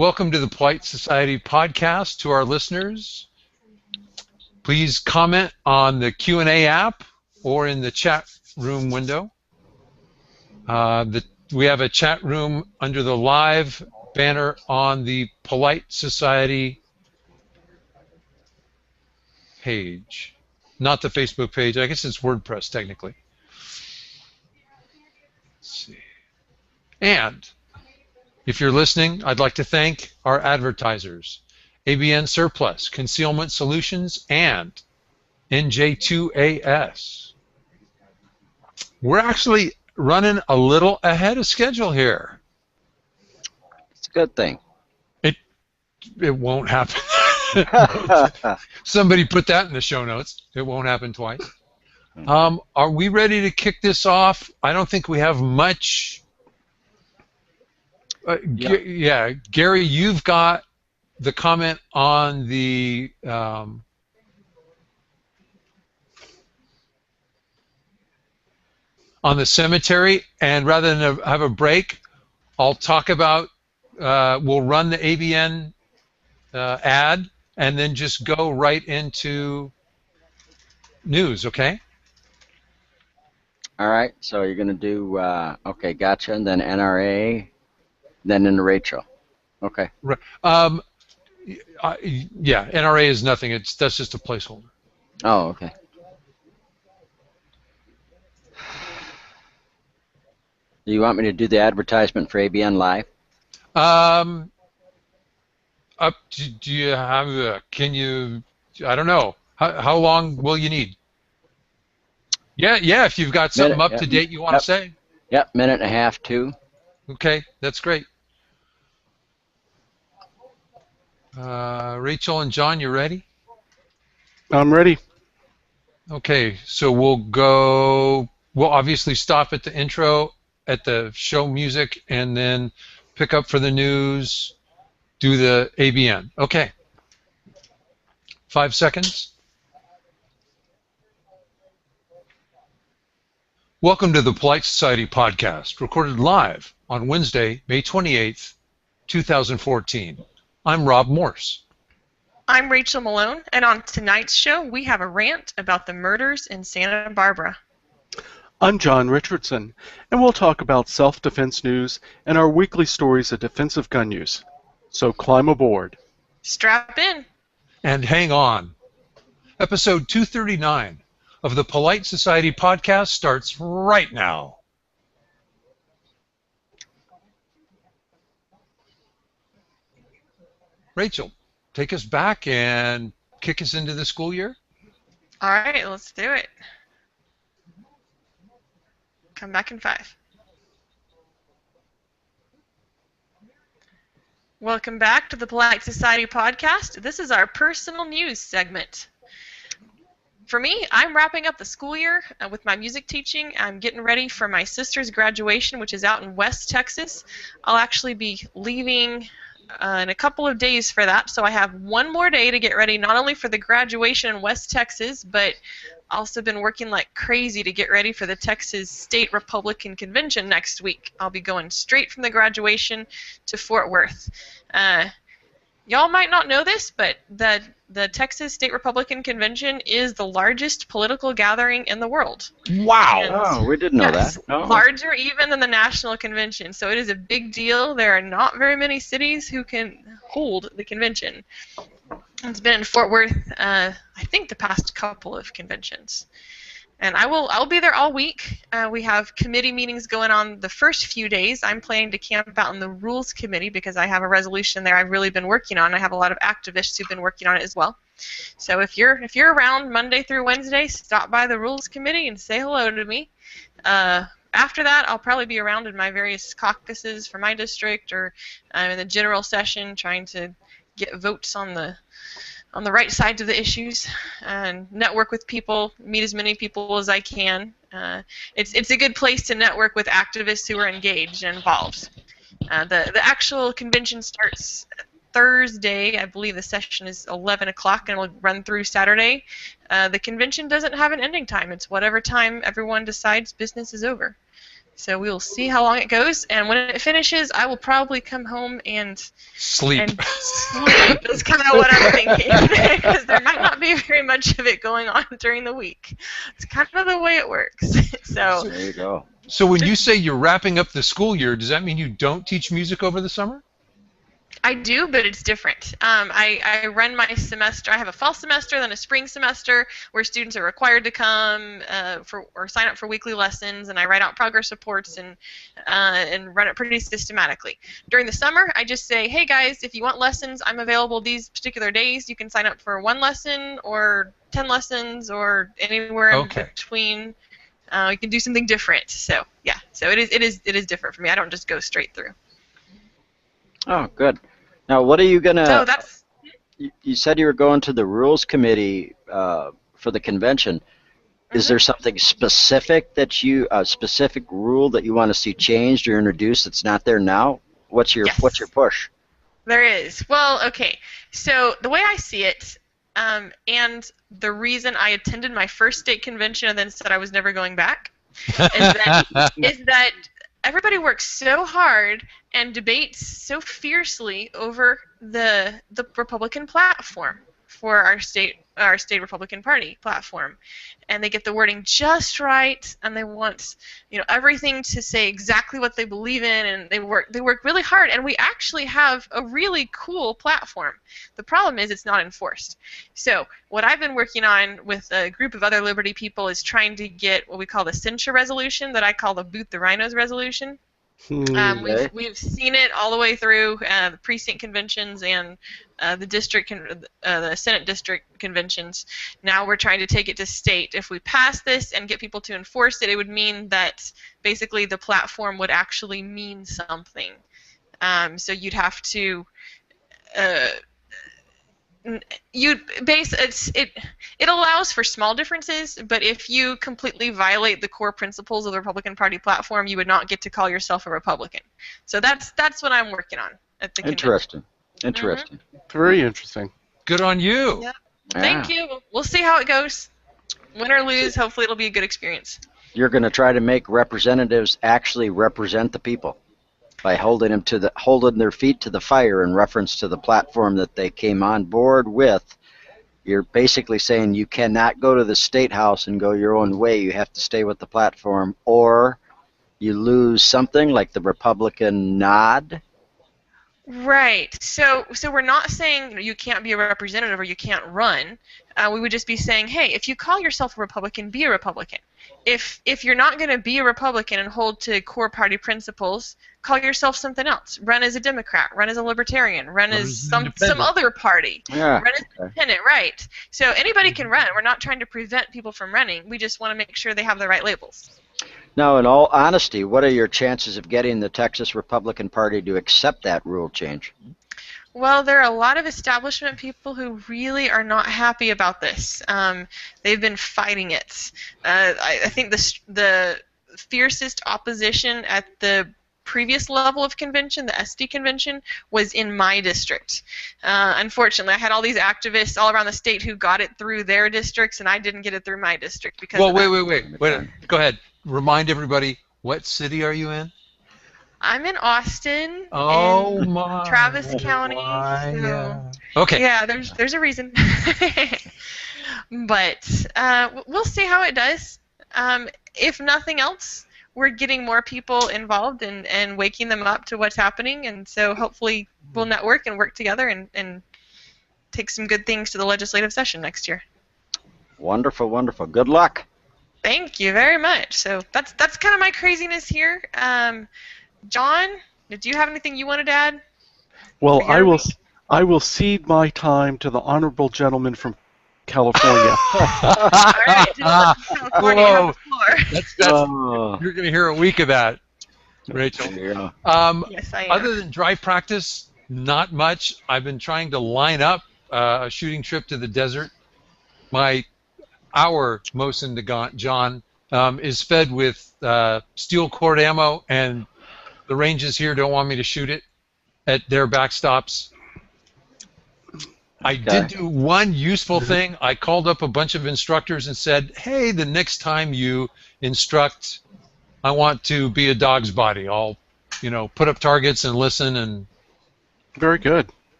Welcome to the Polite Society podcast. To our listeners, please comment on the Q&A app or in the chat room window. We have a chat room under the live banner on the Polite Society page, not the Facebook page. I guess it's WordPress technically. Let's see. And if you're listening, I'd like to thank our advertisers, ABN Surplus, Concealment Solutions, and NJ2AS. We're actually running a little ahead of schedule here. It's a good thing. It won't happen. Somebody put that in the show notes. It won't happen twice. Are we ready to kick this off? I don't think we have much. Yeah, Gary, you've got the comment on the cemetery, and rather than have a break, I'll talk about. We'll run the ABN ad, and then just go right into news. Okay. All right. So you're going to do okay, gotcha, and then NRA. Then into Rachel. Okay. Right. Yeah, NRA is nothing. That's just a placeholder. Oh, okay. Do you want me to do the advertisement for ABN Live? Do you have? Can you? I don't know. How long will you need? Yeah. If you've got something up to date you want to say. Yep, minute and a half, 2. Okay, that's great. Rachel and John, you ready? I'm ready. Okay, so we'll obviously stop at the intro, at the show music, and then pick up for the news, do the ABN. Okay. 5 seconds. Welcome to the Polite Society podcast, recorded live on Wednesday, May 28th, 2014. I'm Rob Morse. I'm Rachel Malone, and on tonight's show, we have a rant about the murders in Santa Barbara. I'm John Richardson, and we'll talk about self-defense news and our weekly stories of defensive gun use. So climb aboard. Strap in. And hang on. Episode 239 of the Polite Society podcast starts right now. Rachel, take us back and kick us into the school year. All right, let's do it. Come back in 5. Welcome back to the Polite Society podcast. This is our personal news segment. For me, I'm wrapping up the school year with my music teaching. I'm getting ready for my sister's graduation, which is out in West Texas. I'll actually be leaving in a couple of days for that, so I have one more day to get ready, not only for the graduation in West Texas, but also been working like crazy to get ready for the Texas State Republican Convention next week. I'll be going straight from the graduation to Fort Worth. Y'all might not know this, but the Texas State Republican Convention is the largest political gathering in the world. Wow! Oh, we didn't know that. Oh. Larger even than the National Convention. So it is a big deal. There are not very many cities who can hold the convention. It's been in Fort Worth, I think, the past couple of conventions. And I'll be there all week. We have committee meetings going on the first few days. I'm planning to camp out in the Rules Committee because I have a resolution there I've really been working on. I have a lot of activists who've been working on it as well. So if you're around Monday through Wednesday, stop by the Rules Committee and say hello to me. After that, I'll probably be around in my various caucuses for my district or in the general session trying to get votes on the right sides of the issues and network with people, meet as many people as I can. It's a good place to network with activists who are engaged and involved. The actual convention starts Thursday. I believe the session is 11 o'clock and will run through Saturday. The convention doesn't have an ending time. It's whatever time everyone decides business is over. So we will see how long it goes, and when it finishes, I will probably come home and Sleep. sleep. That's kind of what I'm thinking, because there might not be very much of it going on during the week. It's kind of the way it works. So There you go. So when you say you're wrapping up the school year, does that mean you don't teach music over the summer? I do, but it's different. I run my semester. I have a fall semester, then a spring semester, where students are required to come or sign up for weekly lessons, and I write out progress reports and run it pretty systematically. During the summer, I just say, hey guys, if you want lessons, I'm available these particular days. You can sign up for 1 lesson or 10 lessons or anywhere in between. You can do something different. So yeah, so it is different for me. I don't just go straight through. Oh, good. Now, what are you gonna? So that's. You said you were going to the rules committee for the convention. Is there something specific that a specific rule that you want to see changed or introduced that's not there now? What's your push? There is. Well, okay. So the way I see it, and the reason I attended my first state convention and then said I was never going back, is that everybody works so hard and debates so fiercely over the Republican platform for our state Republican Party platform, and they get the wording just right, and they want everything to say exactly what they believe in, and they work really hard, and we actually have a really cool platform. The problem is it's not enforced. So what I've been working on with a group of other Liberty people is trying to get what we call the censure resolution, that I call the Boot the Rhinos resolution. We've seen it all the way through the precinct conventions and the Senate district conventions. Now we're trying to take it to state. If we pass this and get people to enforce it, it would mean that basically the platform would actually mean something. So you'd have to. It allows for small differences, but if you completely violate the core principles of the Republican Party platform, you would not get to call yourself a Republican. So that's what I'm working on at the convention. Interesting. Very interesting. Good on you. Yep. Thank you. We'll see how it goes. Win or lose, hopefully it'll be a good experience. You're going to try to make representatives actually represent the people by holding their feet to the fire in reference to the platform that they came on board with. You're basically saying you cannot go to the State House and go your own way. You have to stay with the platform, or you lose something like the Republican nod. Right. So we're not saying you can't be a representative or you can't run. We would just be saying, hey, if you call yourself a Republican, be a Republican. If you're not going to be a Republican and hold to core party principles, call yourself something else. Run as a Democrat. Run as a Libertarian. Run as some other party. Yeah. Run as independent. Right. So anybody can run. We're not trying to prevent people from running. We just want to make sure they have the right labels. Now, in all honesty, what are your chances of getting the Texas Republican Party to accept that rule change? Well, there are a lot of establishment people who really are not happy about this. They've been fighting it. I think the fiercest opposition at the previous level of convention, the SD convention, was in my district. Unfortunately, I had all these activists all around the state who got it through their districts, and I didn't get it through my district because. Well, wait. Go ahead. Remind everybody, what city are you in? I'm in Austin. Oh in my! Travis County. My, so, yeah. Okay. Yeah, there's a reason. But we'll see how it does. If nothing else, we're getting more people involved and waking them up to what's happening, and so hopefully we'll network and work together and take some good things to the legislative session next year. Wonderful, wonderful. Good luck. Thank you very much. So that's kind of my craziness here. John, did you have anything you wanted to add? Well, I will cede my time to the honorable gentleman from California. All right, California, you have the floor. You're going to hear a week of that, Rachel. Yeah. Yes, I am. Other than drive practice, not much. I've been trying to line up a shooting trip to the desert. Our Mosin Nagant is fed with steel cord ammo, and the ranges here don't want me to shoot it at their backstops. I did do one useful thing. I called up a bunch of instructors and said, hey, the next time you instruct I want to be a dog's body. I'll, put up targets and listen, and Very good.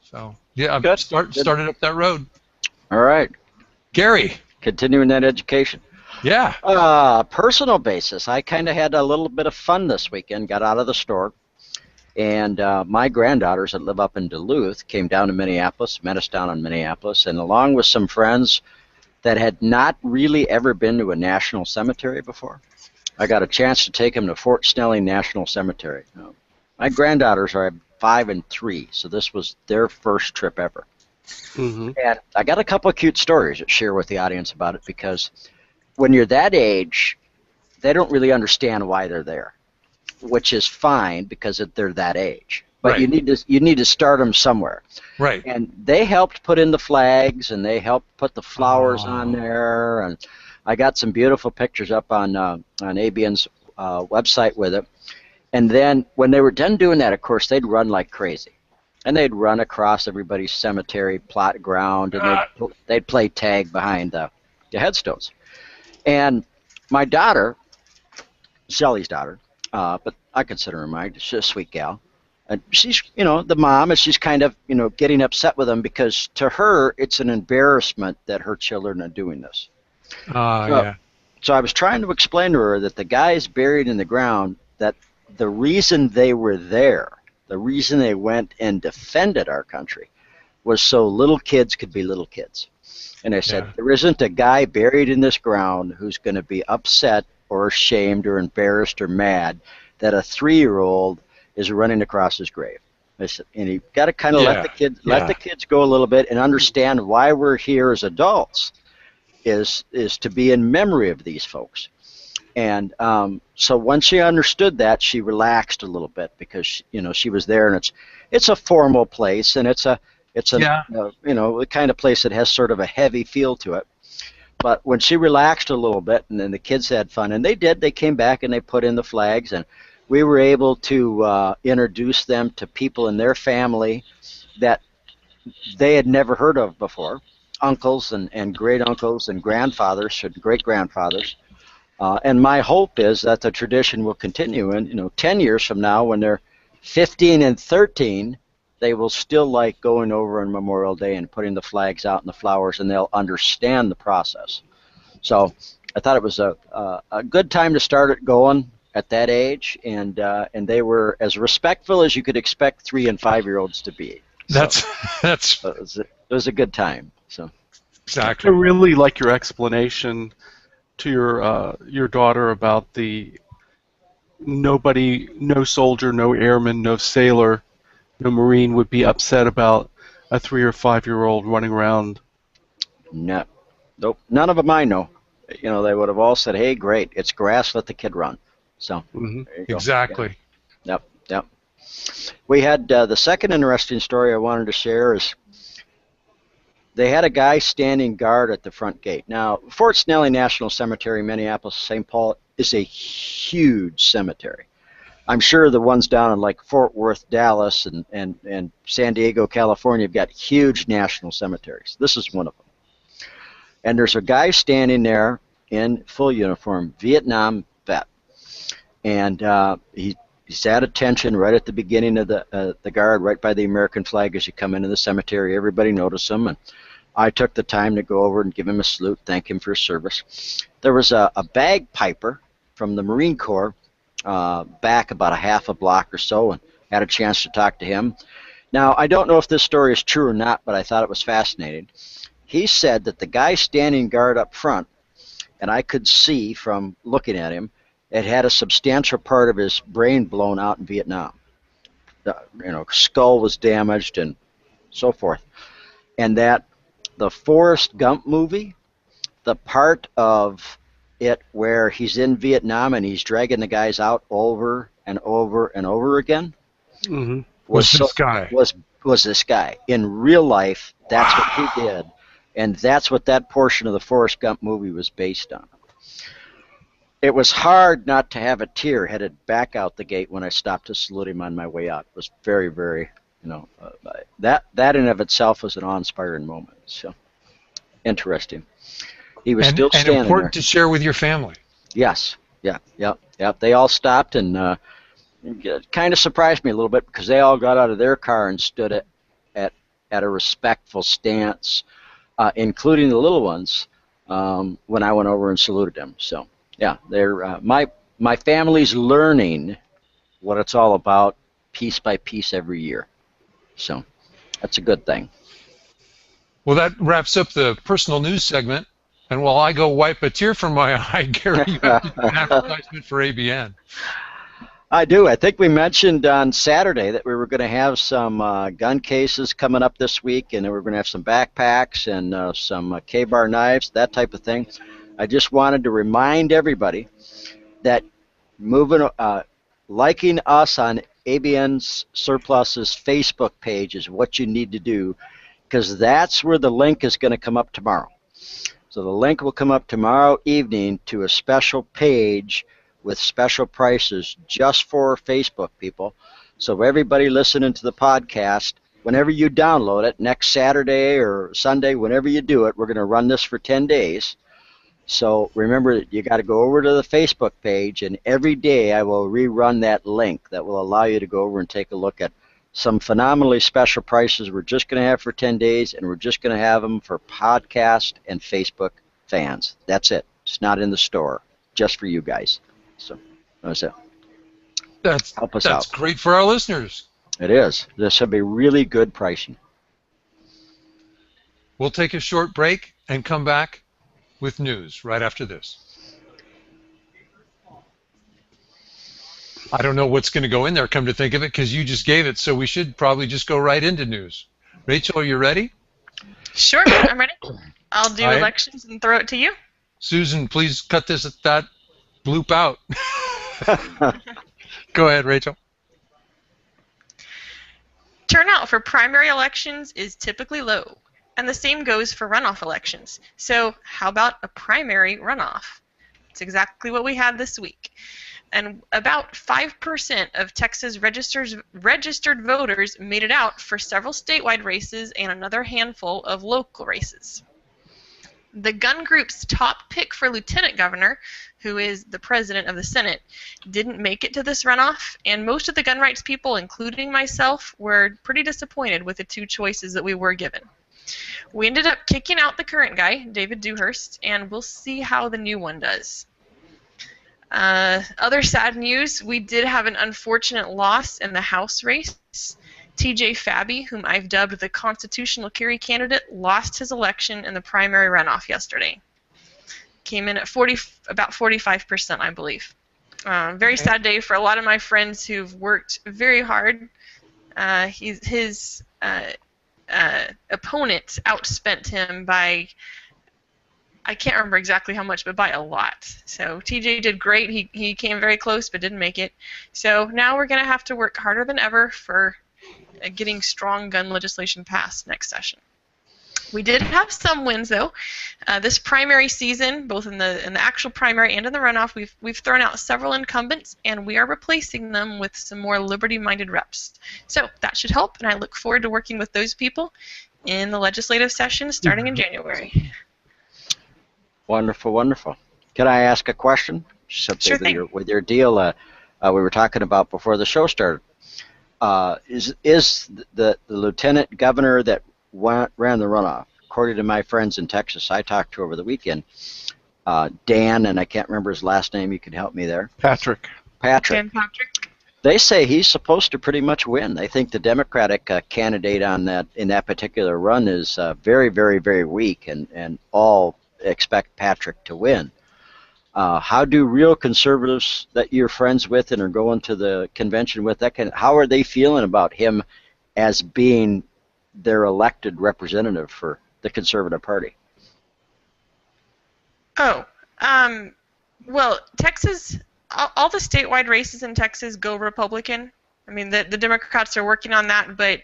so yeah, I've Good. started up that road. All right. Gary, Continuing that education. yeah, Personal basis, I kind of had a little bit of fun this weekend. Got out of the store, and my granddaughters that live up in Duluth came down to Minneapolis, met us down in Minneapolis, and along with some friends that had not really ever been to a national cemetery before, I got a chance to take them to Fort Snelling National Cemetery. My granddaughters are 5 and 3, so this was their first trip ever. Mm-hmm. And I got a couple of cute stories to share with the audience about it, because when you're that age, they don't really understand why they're there, which is fine because they're that age. But Right. you need to start them somewhere. right. And they helped put in the flags, and they helped put the flowers Oh. on there, and I got some beautiful pictures up on ABN's website with it. And then when they were done doing that, of course, they'd run like crazy. And they'd run across everybody's cemetery plot ground, and they'd play tag behind the headstones. And my daughter, Shelly's daughter, but I consider her mine, she's a sweet gal. And she's, the mom, and she's kind of, getting upset with them because to her, it's an embarrassment that her children are doing this. Yeah. So I was trying to explain to her that the guys buried in the ground, that the reason they were there, the reason they went and defended our country, was so little kids could be little kids. And I said, Yeah. there isn't a guy buried in this ground who's going to be upset or ashamed or embarrassed or mad that a 3-year-old is running across his grave. I said, and you got to kind of let the kids go a little bit and understand why we're here as adults is to be in memory of these folks. And so once she understood that, she relaxed a little bit, because she was there, and it's a formal place, and it's a the kind of place that has sort of a heavy feel to it. But when she relaxed a little bit, and then the kids had fun, and they came back and they put in the flags, and we were able to introduce them to people in their family that they had never heard of before, uncles and great uncles and grandfathers and great grandfathers. And my hope is that the tradition will continue, and 10 years from now, when they're 15 and 13, they will still like going over on Memorial Day and putting the flags out and the flowers, and they'll understand the process. So I thought it was a good time to start it going at that age, and they were as respectful as you could expect 3 and 5-year-olds to be. So That's it was a good time. So I exactly. really like your explanation to your daughter about the nobody, no soldier, no airman, no sailor, no Marine would be upset about a 3 or 5-year-old running around. no, nope, none of them I know. They would have all said, "Hey, great, it's grass, let the kid run." So Mm-hmm. there you go. Exactly. Yep. We had the second interesting story I wanted to share is they had a guy standing guard at the front gate. Now, Fort Snelling National Cemetery, Minneapolis, St. Paul, is a huge cemetery. I'm sure the ones down in like Fort Worth, Dallas, and San Diego, California have got huge national cemeteries. This is one of them. And there's a guy standing there in full uniform, Vietnam vet. And he's at attention right at the beginning of the guard, right by the American flag as you come into the cemetery. Everybody noticed him, and I took the time to go over and give him a salute, thank him for his service. There was a bagpiper from the Marine Corps back about a half a block or so, and had a chance to talk to him. Now, I don't know if this story is true or not, but I thought it was fascinating. He said that the guy standing guard up front, and I could see from looking at him, it had a substantial part of his brain blown out in Vietnam. The skull was damaged and so forth. And that the Forrest Gump movie, the part of it where he's in Vietnam and he's dragging the guys out over and over and over again, Mm-hmm. Was this guy. Was this guy. In real life, that's what he did. And that's what that portion of the Forrest Gump movie was based on. It was hard not to have a tear headed back out the gate when I stopped to salute him on my way out. It was very, very, that in and of itself was an awe-inspiring moment. So, interesting. He was still standing and important there. to share with your family. Yes, Yeah. They all stopped, and it kind of surprised me a little bit because they all got out of their car and stood at a respectful stance, including the little ones, when I went over and saluted them. So, yeah, they're my family's learning what it's all about piece by piece every year. So, that's a good thing. Well, that wraps up the personal news segment. And while I go wipe a tear from my eye, Gary, you have to do an advertisement for ABN. I do. I think we mentioned on Saturday that we were going to have some gun cases coming up this week, and then we're going to have some backpacks and some K-bar knives, that type of thing. I just wanted to remind everybody that liking us on ABN Surplus's Facebook page is what you need to do, because that's where the link is going to come up tomorrow. So the link will come up tomorrow evening to a special page with special prices just for Facebook people. So everybody listening to the podcast, whenever you download it, next Saturday or Sunday, whenever you do it, we're going to run this for 10 days. So remember that you got to go over to the Facebook page, and every day I will rerun that link that will allow you to go over and take a look at some phenomenally special prices we're just going to have for 10 days, and we're just going to have them for podcast and Facebook fans. That's it. It's not in the store, just for you guys. So that's it. Help us out. That's great for our listeners. It is. This will be really good pricing. We'll take a short break and come back with news right after this. I don't know what's going to go in there, come to think of it, because you just gave it, so we should probably just go right into news. Rachel, are you ready? Sure, I'm ready. I'll do elections and throw it to you. Susan, please cut that bloop out. Go ahead, Rachel. Turnout for primary elections is typically low, and the same goes for runoff elections. So how about a primary runoff? It's exactly what we had this week. And about 5% of Texas registered voters made it out for several statewide races and another handful of local races. The gun group's top pick for lieutenant governor, who is the president of the Senate, didn't make it to this runoff, and most of the gun rights people, including myself, were pretty disappointed with the two choices that we were given. We ended up kicking out the current guy, David Dewhurst, and we'll see how the new one does. Other sad news, we did have an unfortunate loss in the House race. TJ Fabi, whom I've dubbed the constitutional carry candidate, lost his election in the primary runoff yesterday. Came in at about 45%, I believe. Very sad day for a lot of my friends who've worked very hard. His opponent outspent him by, I can't remember exactly how much, but by a lot. So TJ did great. He came very close but didn't make it. So now we're going to have to work harder than ever for getting strong gun legislation passed next session. We did have some wins, though. This primary season, both in the actual primary and in the runoff, we've thrown out several incumbents, and we are replacing them with some more liberty-minded reps. So that should help, and I look forward to working with those people in the legislative session starting in January. Wonderful, wonderful. Can I ask a question? Sure thing. With your deal we were talking about before the show started. Is the lieutenant governor that ran the runoff, according to my friends in Texas I talked to over the weekend, Dan, and I can't remember his last name, you can help me there. Patrick. Dan Patrick. They say he's supposed to pretty much win. They think the Democratic candidate in that particular run is very, very, very weak, and all expect Patrick to win. How do real conservatives that you're friends with and are going to the convention with, how are they feeling about him as being their elected representative for the Conservative Party? Oh, well, Texas, all the statewide races in Texas go Republican. I mean, the Democrats are working on that, but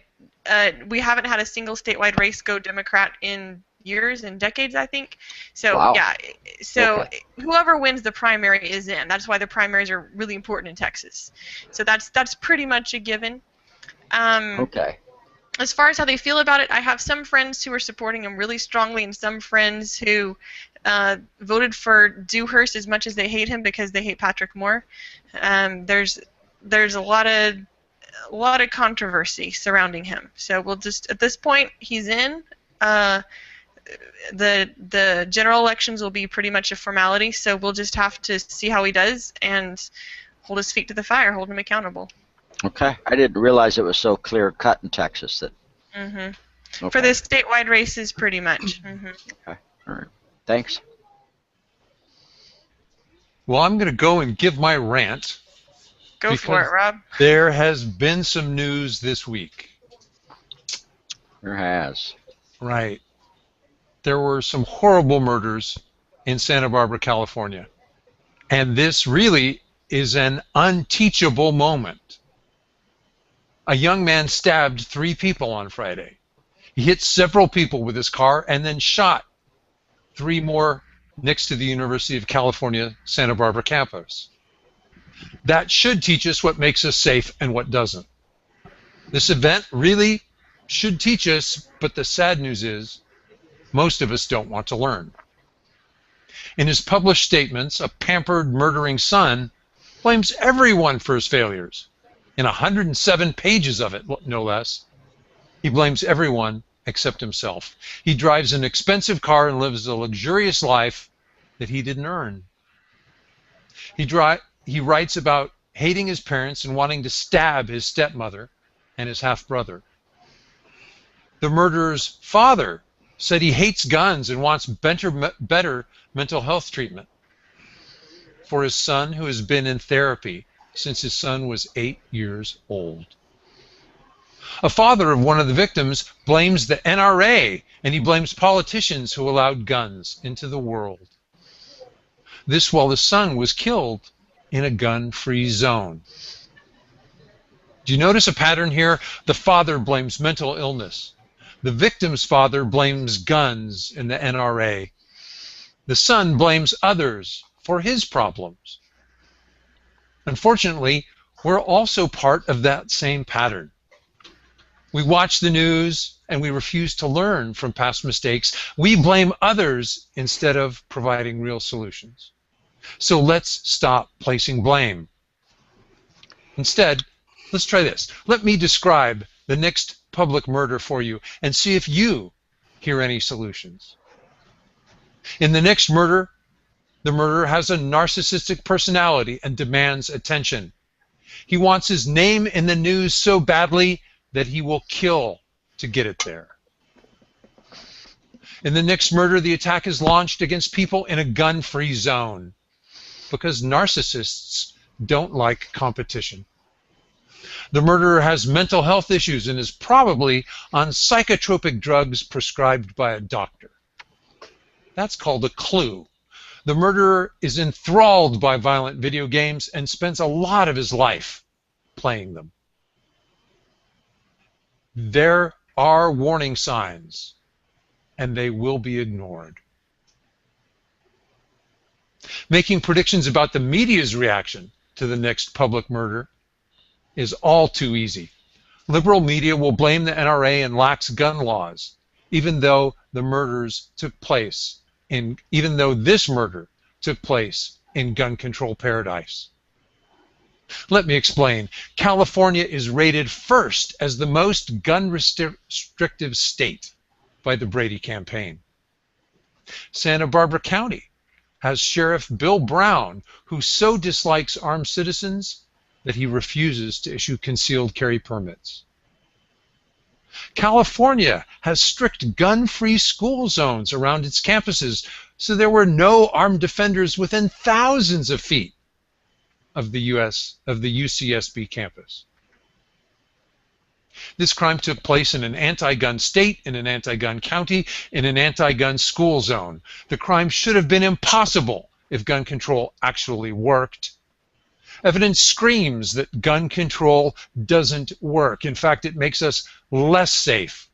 we haven't had a single statewide race go Democrat in years and decades, I think. So wow. Yeah, so okay. Whoever wins the primary is in. That's why the primaries are really important in Texas. So that's pretty much a given. Okay. As far as how they feel about it, I have some friends who are supporting him really strongly and some friends who voted for Dewhurst as much as they hate him because they hate Patrick Moore. There's a lot of controversy surrounding him. So we'll just, at this point, he's in. The general elections will be pretty much a formality, so we'll just have to see how he does and hold his feet to the fire, hold him accountable. Okay. I didn't realize it was so clear cut in Texas that. Okay. Okay. For the statewide races, pretty much. Okay. All right. Thanks. Well, I'm going to go and give my rant. Go for it, Rob. There has been some news this week. There has. Right. There were some horrible murders in Santa Barbara, California. And this really is an unteachable moment. A young man stabbed 3 people on Friday. He hit several people with his car and then shot 3 more next to the University of California, Santa Barbara campus. That should teach us what makes us safe and what doesn't. This event really should teach us, but the sad news is most of us don't want to learn. In his published statements, a pampered, murdering son blames everyone for his failures. In 107 pages of it, no less, he blames everyone except himself. He drives an expensive car and lives a luxurious life that he didn't earn. He writes about hating his parents and wanting to stab his stepmother and his half-brother. The murderer's father said he hates guns and wants better mental health treatment for his son, who has been in therapy since his son was 8 years old. A father of one of the victims blames the NRA, and he blames politicians who allowed guns into the world. This while the son was killed in a gun-free zone. Do you notice a pattern here? The father blames mental illness. The victim's father blames guns and the NRA. The son blames others for his problems. Unfortunately, we're also part of that same pattern. We watch the news and we refuse to learn from past mistakes. We blame others instead of providing real solutions. So let's stop placing blame. Instead, let's try this. Let me describe the next public murder for you and see if you hear any solutions. In the next murder, the murderer has a narcissistic personality and demands attention. He wants his name in the news so badly that he will kill to get it there. In the next murder, the attack is launched against people in a gun-free zone because narcissists don't like competition. The murderer has mental health issues and is probably on psychotropic drugs prescribed by a doctor. That's called a clue. The murderer is enthralled by violent video games and spends a lot of his life playing them. There are warning signs, and they will be ignored. Making predictions about the media's reaction to the next public murder is all too easy. Liberal media will blame the NRA and lax gun laws, even though this murder took place in gun control paradise. Let me explain. California is rated first as the most gun restrictive state by the Brady campaign. Santa Barbara County has Sheriff Bill Brown, who so dislikes armed citizens that he refuses to issue concealed carry permits. California has strict gun-free school zones around its campuses, so there were no armed defenders within thousands of feet of the UCSB campus. This crime took place in an anti-gun state, in an anti-gun county, in an anti-gun school zone. The crime should have been impossible if gun control actually worked. Evidence screams that gun control doesn't work. In fact, it makes us less safe.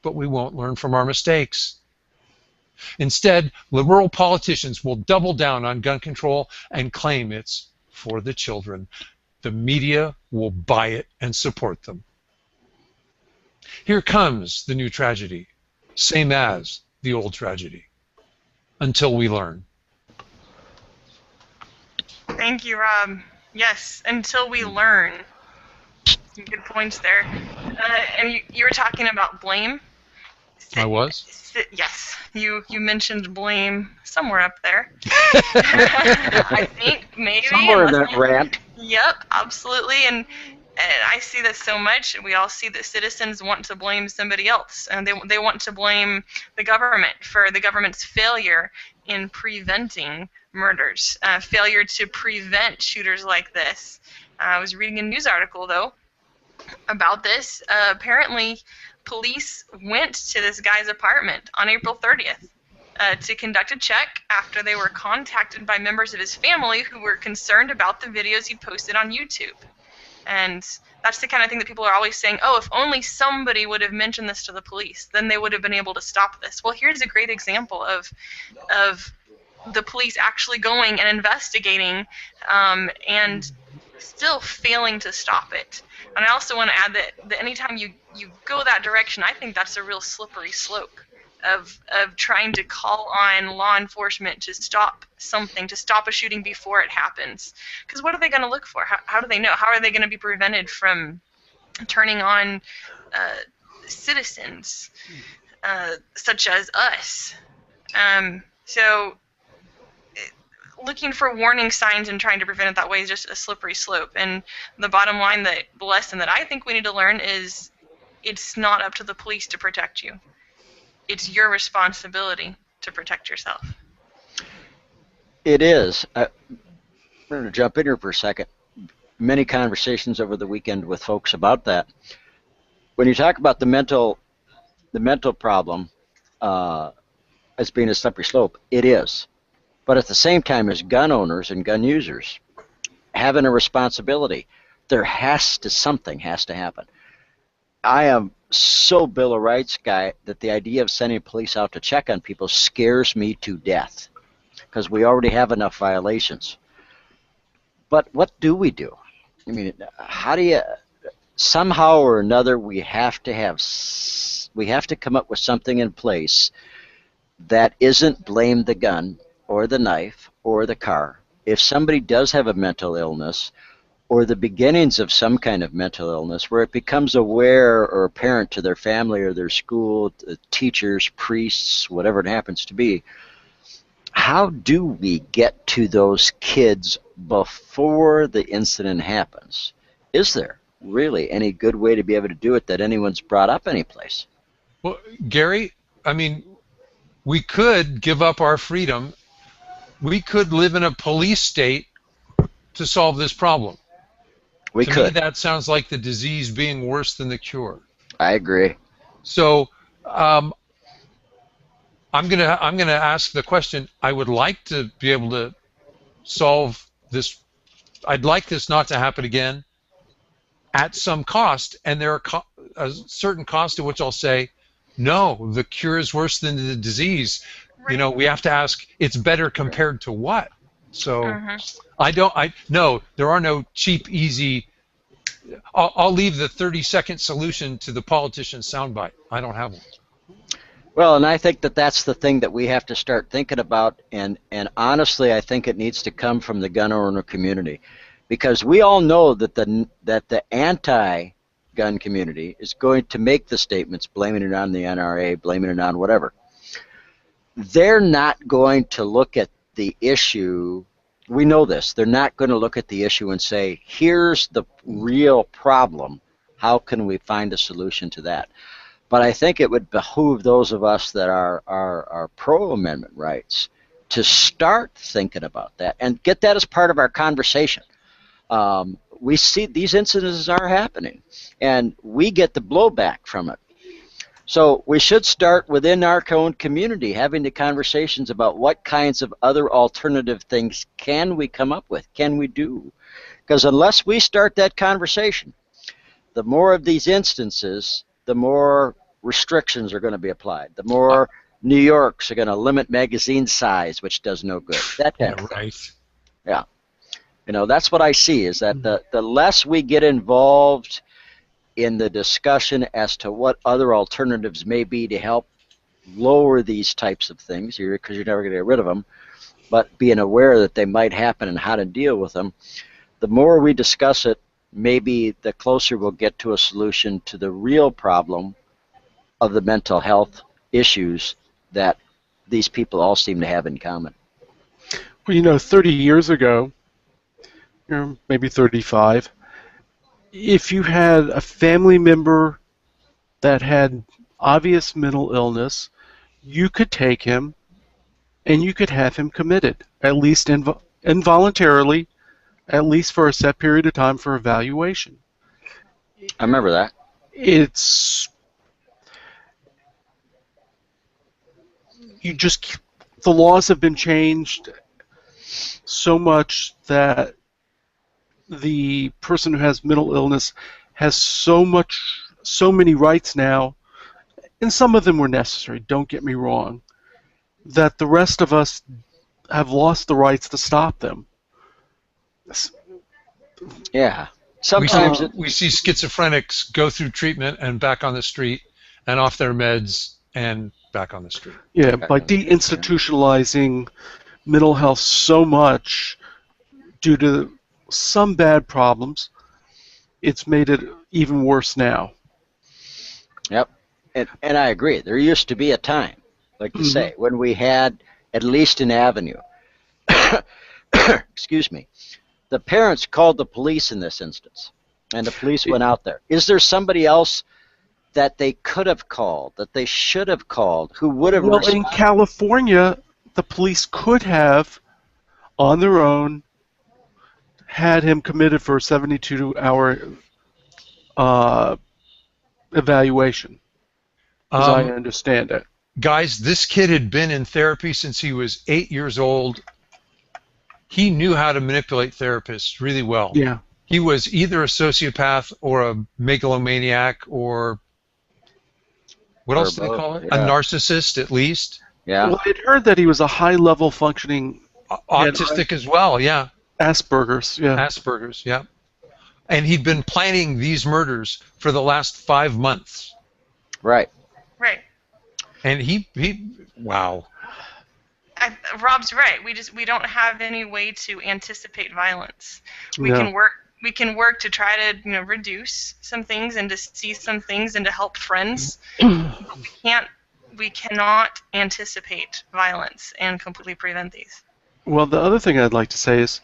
But we won't learn from our mistakes. Instead, liberal politicians will double down on gun control and claim it's for the children. The media will buy it and support them. Here comes the new tragedy, same as the old tragedy. until we learn. Thank you, Rob. Yes, until we learn. Some good points there. And you were talking about blame. I was? Yes, you mentioned blame somewhere up there. I think maybe. Somewhere in that rant. Yep, absolutely. And I see this so much. We all see that citizens want to blame somebody else, and they want to blame the government for the government's failure in preventing murders, failure to prevent shooters like this. I was reading a news article, though, about this. Apparently, police went to this guy's apartment on April 30th to conduct a check after they were contacted by members of his family who were concerned about the videos he posted on YouTube. And that's the kind of thing that people are always saying, oh, if only somebody would have mentioned this to the police, then they would have been able to stop this. Well, here's a great example of the police actually going and investigating and still failing to stop it. And I also want to add that anytime you go that direction, I think that's a real slippery slope of trying to call on law enforcement to stop something, to stop a shooting before it happens. Because what are they going to look for? How do they know? How are they going to be prevented from turning on citizens such as us? So looking for warning signs and trying to prevent it that way is just a slippery slope. And the bottom line, the lesson that I think we need to learn is it's not up to the police to protect you. It's your responsibility to protect yourself. It is. I'm going to jump in here for a second. Many conversations over the weekend with folks about that. When you talk about the mental problem as being a slippery slope, it is. But at the same time, as gun owners and gun users having a responsibility, something has to happen. I am so Bill of Rights guy that the idea of sending police out to check on people scares me to death because we already have enough violations. But what do we do? I mean, how do you, somehow or another, we have to come up with something in place that isn't blame the gun or the knife or the car. If somebody does have a mental illness or the beginnings of some kind of mental illness where it becomes aware or apparent to their family or their school, teachers, priests, whatever it happens to be, how do we get to those kids before the incident happens? Is there really any good way to be able to do it that anyone's brought up anyplace? Well, Gary, I mean, we could give up our freedom. We could live in a police state to solve this problem. We to could. me, that sounds like the disease being worse than the cure. I agree. So I'm gonna ask the question. I would like to be able to solve this. I'd like this not to happen again at some cost, and there are a certain cost to which I'll say, no, the cure is worse than the disease. Right. You know, we have to ask, it's better compared to what? So no, there are no cheap, easy. I'll leave the 30-second solution to the politician's soundbite. I don't have one. Well, and I think that that's the thing that we have to start thinking about, and honestly, I think it needs to come from the gun owner community, because we all know that the anti-gun community is going to make the statements, blaming it on the NRA, blaming it on whatever. They're not going to look at the issue. We know this. They're not going to look at the issue and say, here's the real problem. How can we find a solution to that? But I think it would behoove those of us that are pro-amendment rights to start thinking about that and get that as part of our conversation. We see these incidents are happening, and we get the blowback from it. So we should start within our own community having the conversations about what kinds of other alternative things can we come up with, can we do? Because unless we start that conversation, the more of these instances, the more restrictions are going to be applied. The more New Yorks are going to limit magazine size, which does no good. That kind of right. Thing. Yeah. You know, that's what I see, is that the less we get involved in the discussion as to what other alternatives may be to help lower these types of things, because you're never going to get rid of them, but being aware that they might happen and how to deal with them, the more we discuss it, maybe the closer we'll get to a solution to the real problem of the mental health issues that these people all seem to have in common. Well, 30 years ago, maybe 35, if you had a family member that had obvious mental illness, you could take him and you could have him committed, at least involuntarily, at least for a set period of time for evaluation. I remember that. The laws have been changed so much that the person who has mental illness has so many rights now, and some of them were necessary, don't get me wrong, that the rest of us have lost the rights to stop them. Yeah. Sometimes we see schizophrenics go through treatment and back on the street and off their meds and back on the street. Yeah, by deinstitutionalizing mental health so much due to some bad problems, it's made it even worse now. Yep. And I agree. There used to be a time, like you say, when we had at least an avenue. Excuse me. The parents called the police in this instance, and the police went out there. Is there somebody else that they could have called, that they should have called, who would have responded? In California, the police could have, on their own, had him committed for a 72-hour evaluation, as I understand it. Guys, this kid had been in therapy since he was 8 years old. He knew how to manipulate therapists really well. Yeah. He was either a sociopath or a megalomaniac or what else do they call it? Yeah. A narcissist, at least. Yeah. Well, I'd heard that he was a high-level functioning... Autistic as well, yeah. Asperger's, yeah. Asperger's, yeah. And he'd been planning these murders for the last 5 months. Right. Right. And he wow. Rob's right. We don't have any way to anticipate violence. We can work to try to reduce some things and to see some things and to help friends. But we cannot anticipate violence and completely prevent these. Well, the other thing I'd like to say is,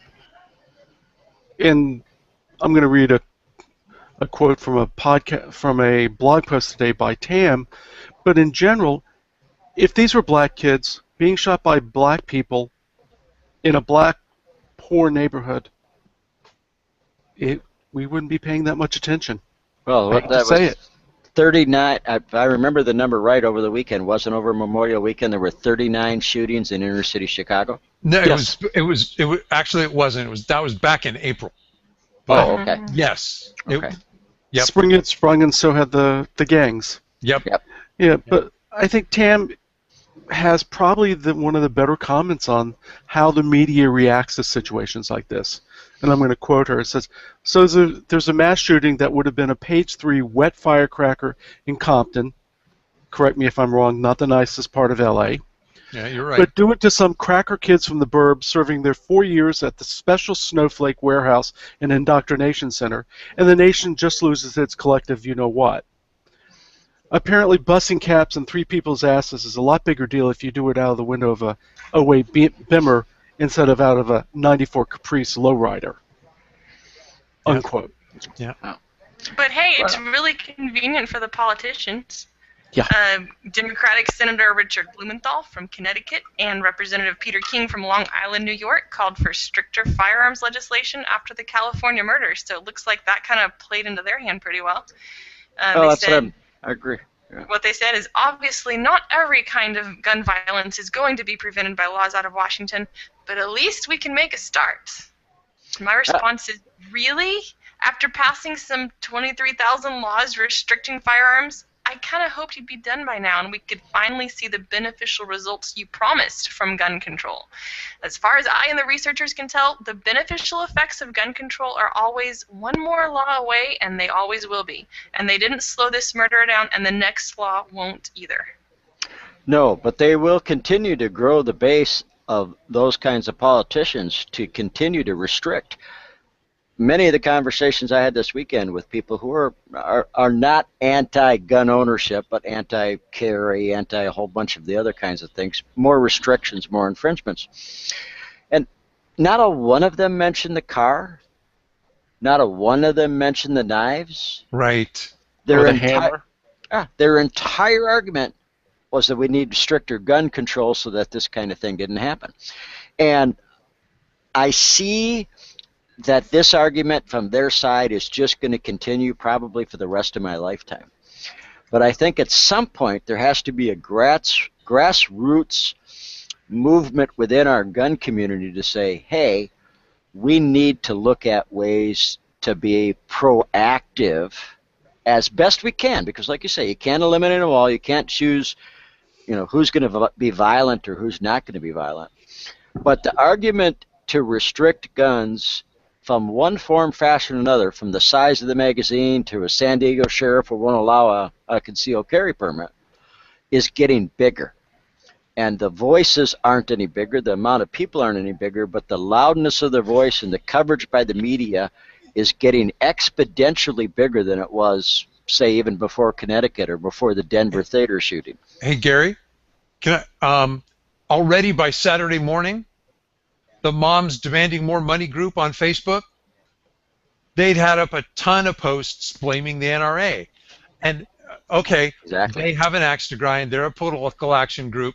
and I'm going to read a quote from a blog post today by Tam, but in general, if these were black kids being shot by black people in a black, poor neighborhood, we wouldn't be paying that much attention. Well, I hate to say it. 39, if I remember the number right, over the weekend, wasn't over Memorial Weekend, there were 39 shootings in inner city Chicago? No, Yes. it was actually it wasn't. That was back in April. Oh, okay. Yes. Okay. Yep. Spring had sprung, and so had the gangs. Yep. Yeah, but I think Tam has probably one of the better comments on how the media reacts to situations like this. And I'm going to quote her. It says, so there's a mass shooting that would have been a page 3 wet firecracker in Compton. Correct me if I'm wrong, not the nicest part of L.A. Yeah, you're right. But do it to some cracker kids from the burbs serving their 4 years at the special Snowflake Warehouse and Indoctrination Center, and the nation just loses its collective you-know-what. Apparently, busting caps in 3 people's asses is a lot bigger deal if you do it out of the window of a 08 Bimmer instead of out of a 94 Caprice lowrider. Unquote. Yeah. But hey, it's really convenient for the politicians. Yeah. Democratic Senator Richard Blumenthal from Connecticut and Representative Peter King from Long Island, New York, called for stricter firearms legislation after the California murders. So it looks like that kind of played into their hand pretty well. I agree. Yeah. What they said is, obviously not every kind of gun violence is going to be prevented by laws out of Washington, but at least we can make a start. My response is, really? After passing some 23,000 laws restricting firearms, I kind of hoped you'd be done by now and we could finally see the beneficial results you promised from gun control. As far as I and the researchers can tell, the beneficial effects of gun control are always one more law away, and they always will be. And they didn't slow this murder down, and the next law won't either. No, but they will continue to grow the base of those kinds of politicians to continue to restrict. Many of the conversations I had this weekend with people who are not anti-gun ownership, but anti-carry, anti a whole bunch of the other kinds of things, more restrictions, more infringements. And not a one of them mentioned the car. Not a one of them mentioned the knives. Right. Or the hammer. Their entire argument was that we need stricter gun control so that this kind of thing didn't happen. And I see that this argument from their side is just going to continue probably for the rest of my lifetime. But I think at some point there has to be a grassroots movement within our gun community to say, hey, we need to look at ways to be proactive as best we can, because like you say, you can't eliminate them all. You can't choose, who's going to be violent or who's not going to be violent. But the argument to restrict guns from one form, fashion, or another, from the size of the magazine to a San Diego sheriff who won't allow a concealed carry permit, is getting bigger. And the voices aren't any bigger, the amount of people aren't any bigger, but the loudness of their voice and the coverage by the media is getting exponentially bigger than it was, say, even before Connecticut or before the Denver theater shooting. Hey, Gary, can I, already by Saturday morning, the Moms Demanding More Money group on Facebook, they'd had up a ton of posts blaming the NRA. And, okay, exactly. They have an axe to grind. They're a political action group.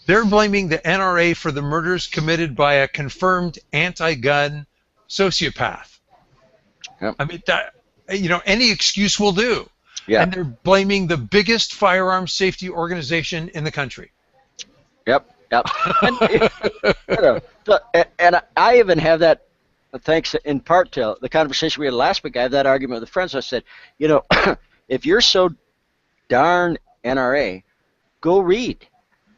They're blaming the NRA for the murders committed by a confirmed anti-gun sociopath. Yep. I mean, that, any excuse will do. Yeah. And they're blaming the biggest firearms safety organization in the country. Yep. And I even have that, thanks in part to the conversation we had last week, I have that argument with friends. I said, if you're so darn NRA, go read.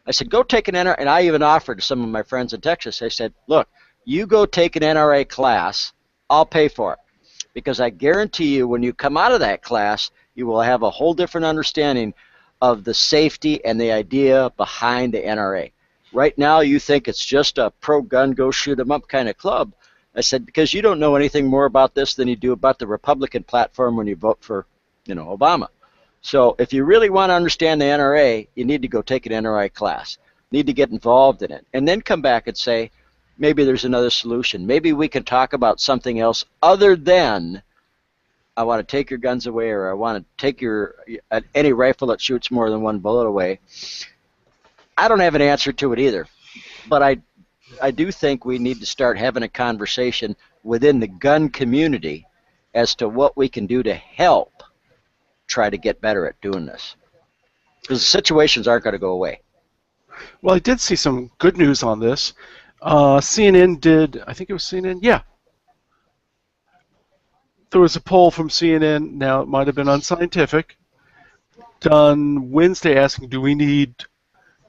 I said, go take an NRA, and I even offered to some of my friends in Texas, I said, look, you go take an NRA class, I'll pay for it. Because I guarantee you when you come out of that class, you will have a whole different understanding of the safety and the idea behind the NRA. Right now you think it's just a pro-gun, go shoot 'em up kind of club. I said, because you don't know anything more about this than you do about the Republican platform when you vote for, Obama. So if you really want to understand the NRA, you need to go take an NRA class. Need to get involved in it. And then come back and say, maybe there's another solution. Maybe we can talk about something else other than I want to take your guns away, or I want to take any rifle that shoots more than one bullet away. I don't have an answer to it either. But I do think we need to start having a conversation within the gun community as to what we can do to help try to get better at doing this. Because the situations aren't going to go away. Well, I did see some good news on this. CNN did, I think it was CNN, yeah. There was a poll from CNN, now it might have been unscientific, done Wednesday asking, do we need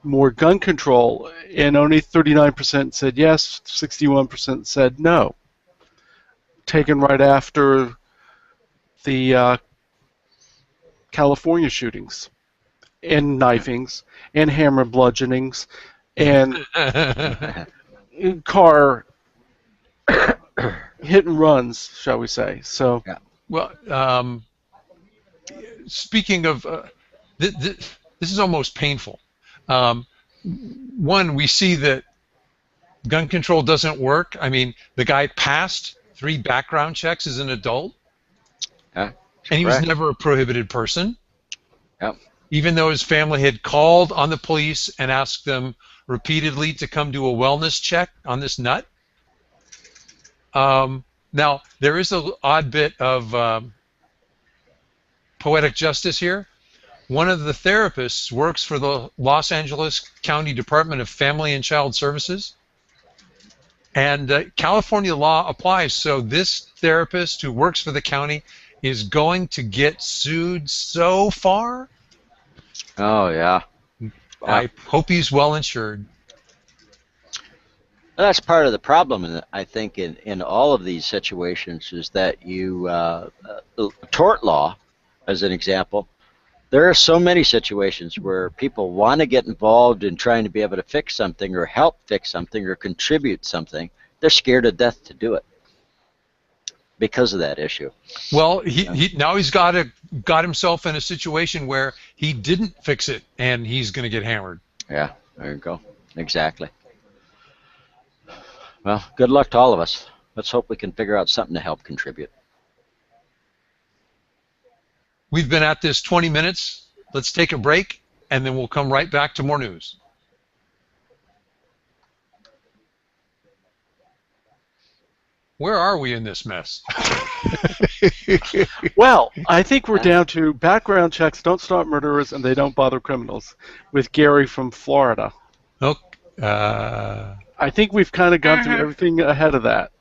more gun control? And only 39% said yes, 61% said no. Taken right after the California shootings and knifings and hammer bludgeonings and car hit and runs, shall we say. So, yeah. Well, speaking of, this is almost painful. One, we see that gun control doesn't work. I mean, the guy passed 3 background checks as an adult, and he was never a prohibited person. Yep. Even though his family had called on the police and asked them repeatedly to come do a wellness check on this nut. Now, there is an odd bit of poetic justice here. One of the therapists works for the Los Angeles County Department of Family and Child Services, and California law applies, so this therapist who works for the county is going to get sued so far. Oh, yeah. I hope he's well insured. That's part of the problem, I think, in all of these situations is that you, tort law, as an example, There are so many situations where people want to get involved in trying to be able to fix something or help fix something or contribute something. They're scared to death to do it because of that issue. Well, now he's got himself in a situation where he didn't fix it, and he's going to get hammered. Yeah, there you go. Exactly. Well, good luck to all of us. Let's hope we can figure out something to help contribute. We've been at this 20 minutes. Let's take a break, and then we'll come right back to more news. Where are we in this mess? Well, I think we're down to background checks don't stop murderers and they don't bother criminals with Gary from Florida. Okay. I think we've kind of gone through everything ahead of that.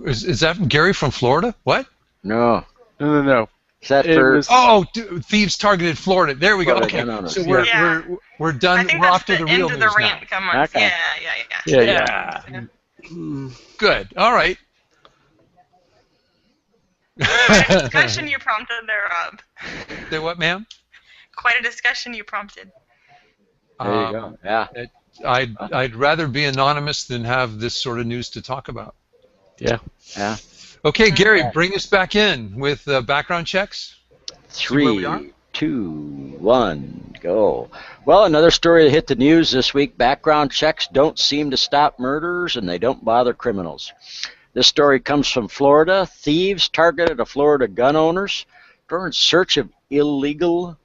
Is that Gary from Florida? What? No. No. Is that It for... was- Oh, thieves targeted Florida. There we go. Florida Okay, gun owners. so Yeah. we're done. I think We're that's off to the end real of news the rant. Come on. Okay. Yeah. now. Good. All right. Quite a discussion you prompted there, Rob. Say what, ma'am? Quite a discussion you prompted. There you go. Yeah. I'd rather be anonymous than have this sort of news to talk about. Yeah. Yeah. Okay, Gary, bring us back in with background checks. where we are? 3, 2, 1, go. Well, another story that hit the news this week. Background checks don't seem to stop murderers, and they don't bother criminals. This story comes from Florida. Thieves targeted a Florida gun owners during search of in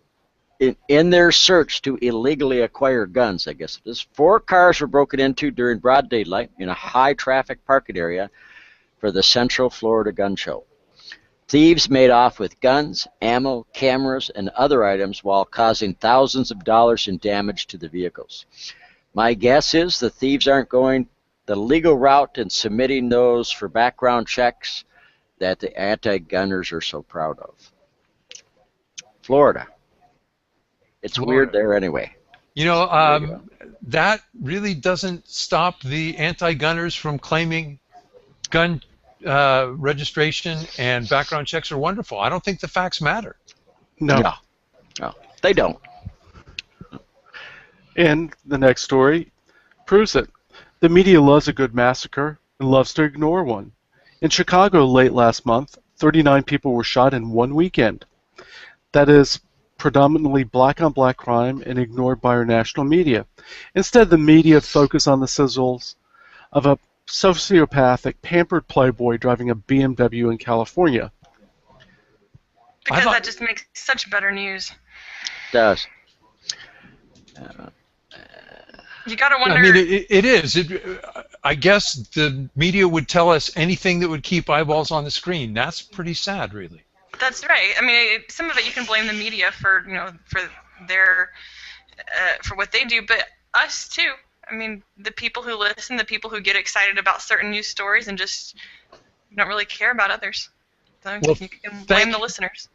their search to illegally acquire guns, I guess it is. 4 cars were broken into during broad daylight in a high-traffic parking area for the Central Florida Gun Show. Thieves made off with guns, ammo, cameras, and other items while causing thousands of dollars in damage to the vehicles. My guess is the thieves aren't going the legal route and submitting those for background checks that the anti-gunners are so proud of. Florida. It's weird there anyway. You know, that really doesn't stop the anti-gunners from claiming gun registration and background checks are wonderful. I don't think the facts matter. No. They don't. And the next story proves it. The media loves a good massacre and loves to ignore one. In Chicago late last month, 39 people were shot in one weekend. That is predominantly black-on-black crime and ignored by our national media. Instead, the media focus on the sizzles of a sociopathic, pampered playboy driving a BMW in California. Because that just makes such better news. It does. You gotta wonder. I mean, it is. I guess the media would tell us anything that would keep eyeballs on the screen. That's pretty sad, really. That's right. I mean, some of it you can blame the media for, for their, for what they do, but us too. I mean, the people who listen, the people who get excited about certain news stories and just don't really care about others. So Well, you can blame the listeners.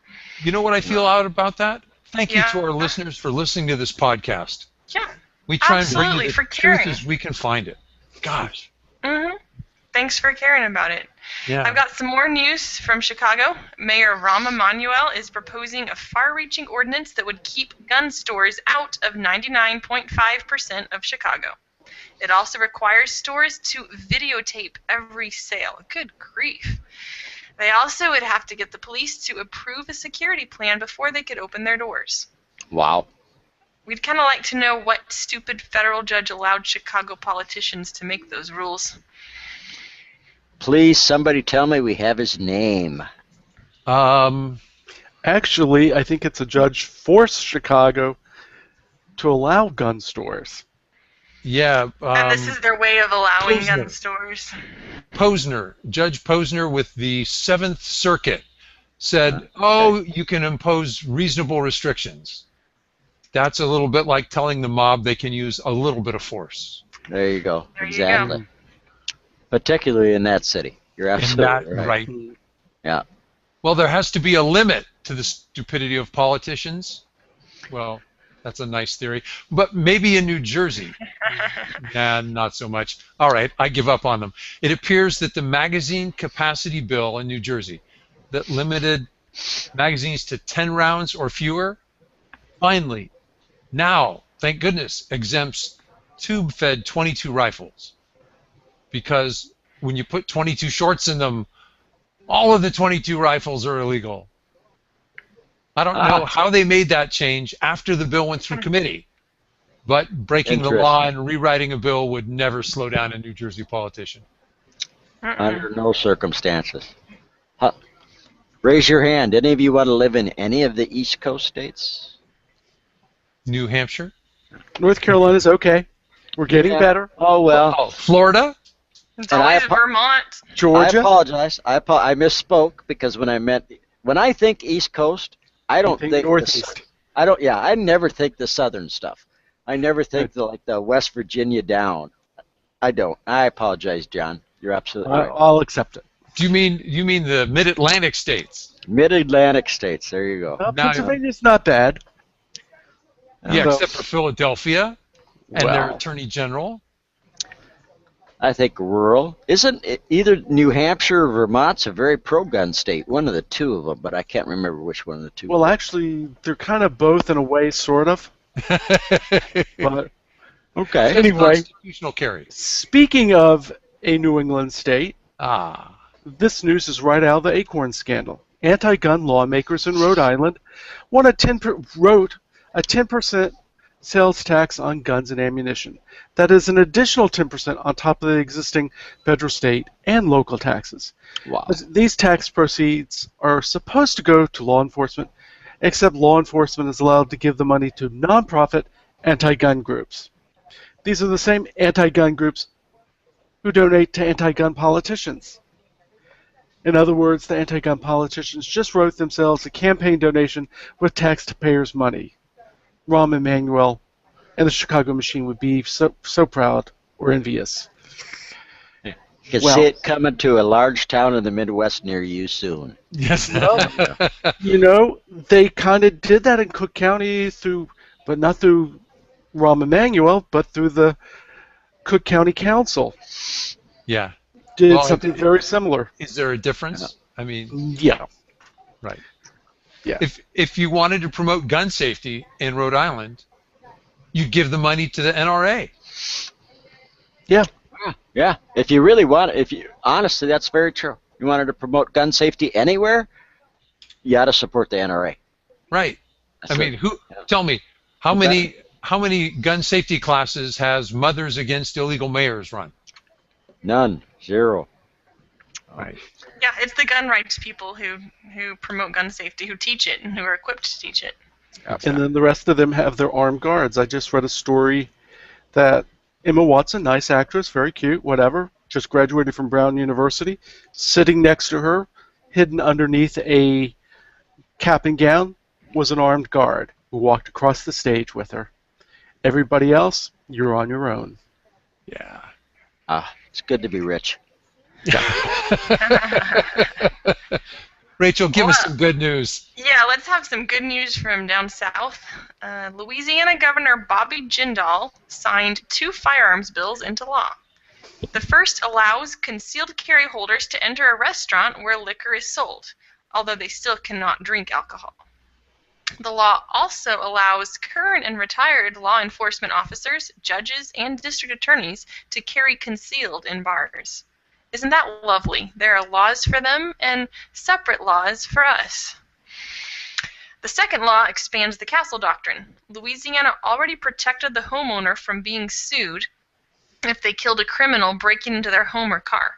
You know what I feel out about that? Thank you Yeah. to our listeners for listening to this podcast. Yeah. We try and bring Absolutely, you for the truth caring. as we can find it. Gosh. Mm-hmm. Thanks for caring about it. Yeah. I've got some more news from Chicago. Mayor Rahm Emanuel is proposing a far-reaching ordinance that would keep gun stores out of 99.5% of Chicago. It also requires stores to videotape every sale. Good grief. They also would have to get the police to approve a security plan before they could open their doors. Wow. We'd kind of like to know what stupid federal judge allowed Chicago politicians to make those rules. Please, somebody tell me we have his name. Actually, I think it's a judge forced Chicago to allow gun stores. Yeah. And this is their way of allowing gun Posner. stores. Posner, Judge Posner with the 7th Circuit said, you can impose reasonable restrictions. That's a little bit like telling the mob they can use a little bit of force. There you go. There you Exactly. go. Particularly in that city. You're absolutely right. Yeah. Well, there has to be a limit to the stupidity of politicians. Well, that's a nice theory. But maybe in New Jersey. Nah, not so much. All right, I give up on them. It appears that the magazine capacity bill in New Jersey that limited magazines to 10 rounds or fewer. Finally, now, thank goodness, exempts tube-fed .22 rifles, because when you put 22 shorts in them, all of the .22 rifles are illegal. I don't know how they made that change after the bill went through committee, but breaking the law and rewriting a bill would never slow down a New Jersey politician. Under no circumstances. Raise your hand. Any of you want to live in any of the East Coast states? New Hampshire? North Carolina's okay. We're getting better. Oh, well. Oh, Florida? It's always Vermont. Georgia? I apologize. I misspoke, because when I think East Coast, I don't think Northeast. I never think the southern stuff. I never think the West Virginia down. I don't. I apologize, John. You're absolutely right. I'll accept it. Do you mean the Mid-Atlantic states? Mid-Atlantic states. There you go. Pennsylvania's not bad. Yeah, So- except for Philadelphia and their Well. attorney general. I think rural. Isn't it either New Hampshire or Vermont's a very pro-gun state? One of the two of them, but I can't remember which one of the two. Well, actually, they're kind of both in a way, sort of. But okay. anyway, Constitutional carry. speaking of a New England state, Ah. this news is right out of the Acorn scandal. Anti-gun lawmakers in Rhode Island wrote a 10% sales tax on guns and ammunition. That is an additional 10% on top of the existing federal, state, and local taxes. Wow. These tax proceeds are supposed to go to law enforcement, except law enforcement is allowed to give the money to nonprofit anti-gun groups. These are the same anti-gun groups who donate to anti-gun politicians. In other words, the anti-gun politicians just wrote themselves a campaign donation with taxpayers' money. Rahm Emanuel and the Chicago Machine would be so proud or envious. You can Well- see it coming to a large town in the Midwest near you soon. Yes. You know, they kind of did that in Cook County but not through Rahm Emanuel, but through the Cook County Council. Yeah. Did Well, something very similar. Is there a difference? I mean, Yeah. right. Yeah. If you wanted to promote gun safety in Rhode Island, you'd give the money to the NRA. Yeah. Yeah. Honestly, that's very true. You wanted to promote gun safety anywhere, you ought to support the NRA. Right. That's I mean, right. tell me, how many gun safety classes has Mothers Against Illegal Mayors run? None. Zero. Right. Yeah, it's the gun rights people who promote gun safety, who teach it, and who are equipped to teach it. And then the rest of them have their armed guards. I just read a story that Emma Watson, nice actress, very cute, whatever, just graduated from Brown University, sitting next to her, hidden underneath a cap and gown, was an armed guard who walked across the stage with her. Everybody else, you're on your own. Yeah. It's good to be rich. Rachel, give us some good news. Yeah, let's have some good news from down south. Louisiana Governor Bobby Jindal signed 2 firearms bills into law. The first allows concealed carry holders to enter a restaurant where liquor is sold, although they still cannot drink alcohol. The law also allows current and retired law enforcement officers, judges, and district attorneys to carry concealed in bars. Isn't that lovely? There are laws for them and separate laws for us. The second law expands the castle doctrine. Louisiana already protected the homeowner from being sued if they killed a criminal breaking into their home or car.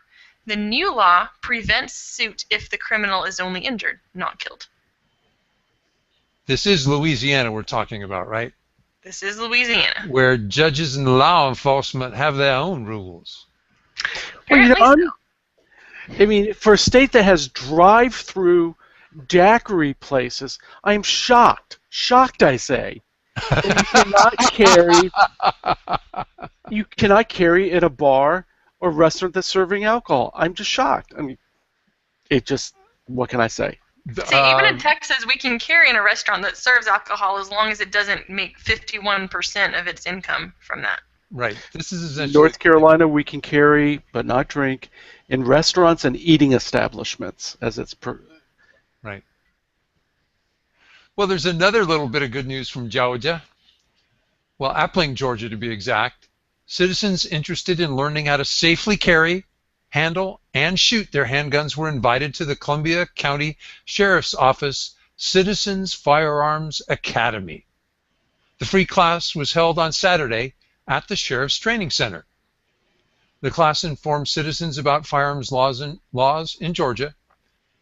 The new law prevents suit if the criminal is only injured, not killed. This is Louisiana we're talking about, right? This is Louisiana. Where judges and law enforcement have their own rules. Well, you know, Apparently so. I mean, for a state that has drive-through daiquiri places, I'm shocked. Shocked, I say. You cannot carry in a bar or restaurant that's serving alcohol. I'm just shocked. I mean, what can I say? See, even in Texas, we can carry in a restaurant that serves alcohol as long as it doesn't make 51% of its income from that. Right. This is essentially North Carolina, we can carry but not drink in restaurants and eating establishments, as it's right. Well, there's another little bit of good news from Georgia. Well, Appling, Georgia, to be exact. Citizens interested in learning how to safely carry, handle, and shoot their handguns were invited to the Columbia County Sheriff's Office Citizens Firearms Academy. The free class was held on Saturday at the Sheriff's Training Center. The class informed citizens about firearms laws in Georgia.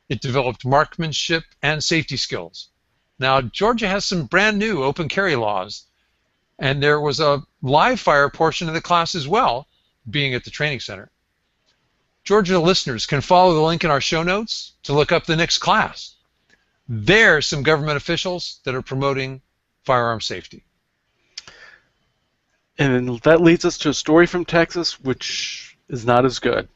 It developed marksmanship and safety skills. Now, Georgia has some brand new open carry laws, and there was a live fire portion of the class as well, being at the training center. Georgia listeners can follow the link in our show notes to look up the next class. There's some government officials that are promoting firearm safety. And that leads us to a story from Texas, which is not as good.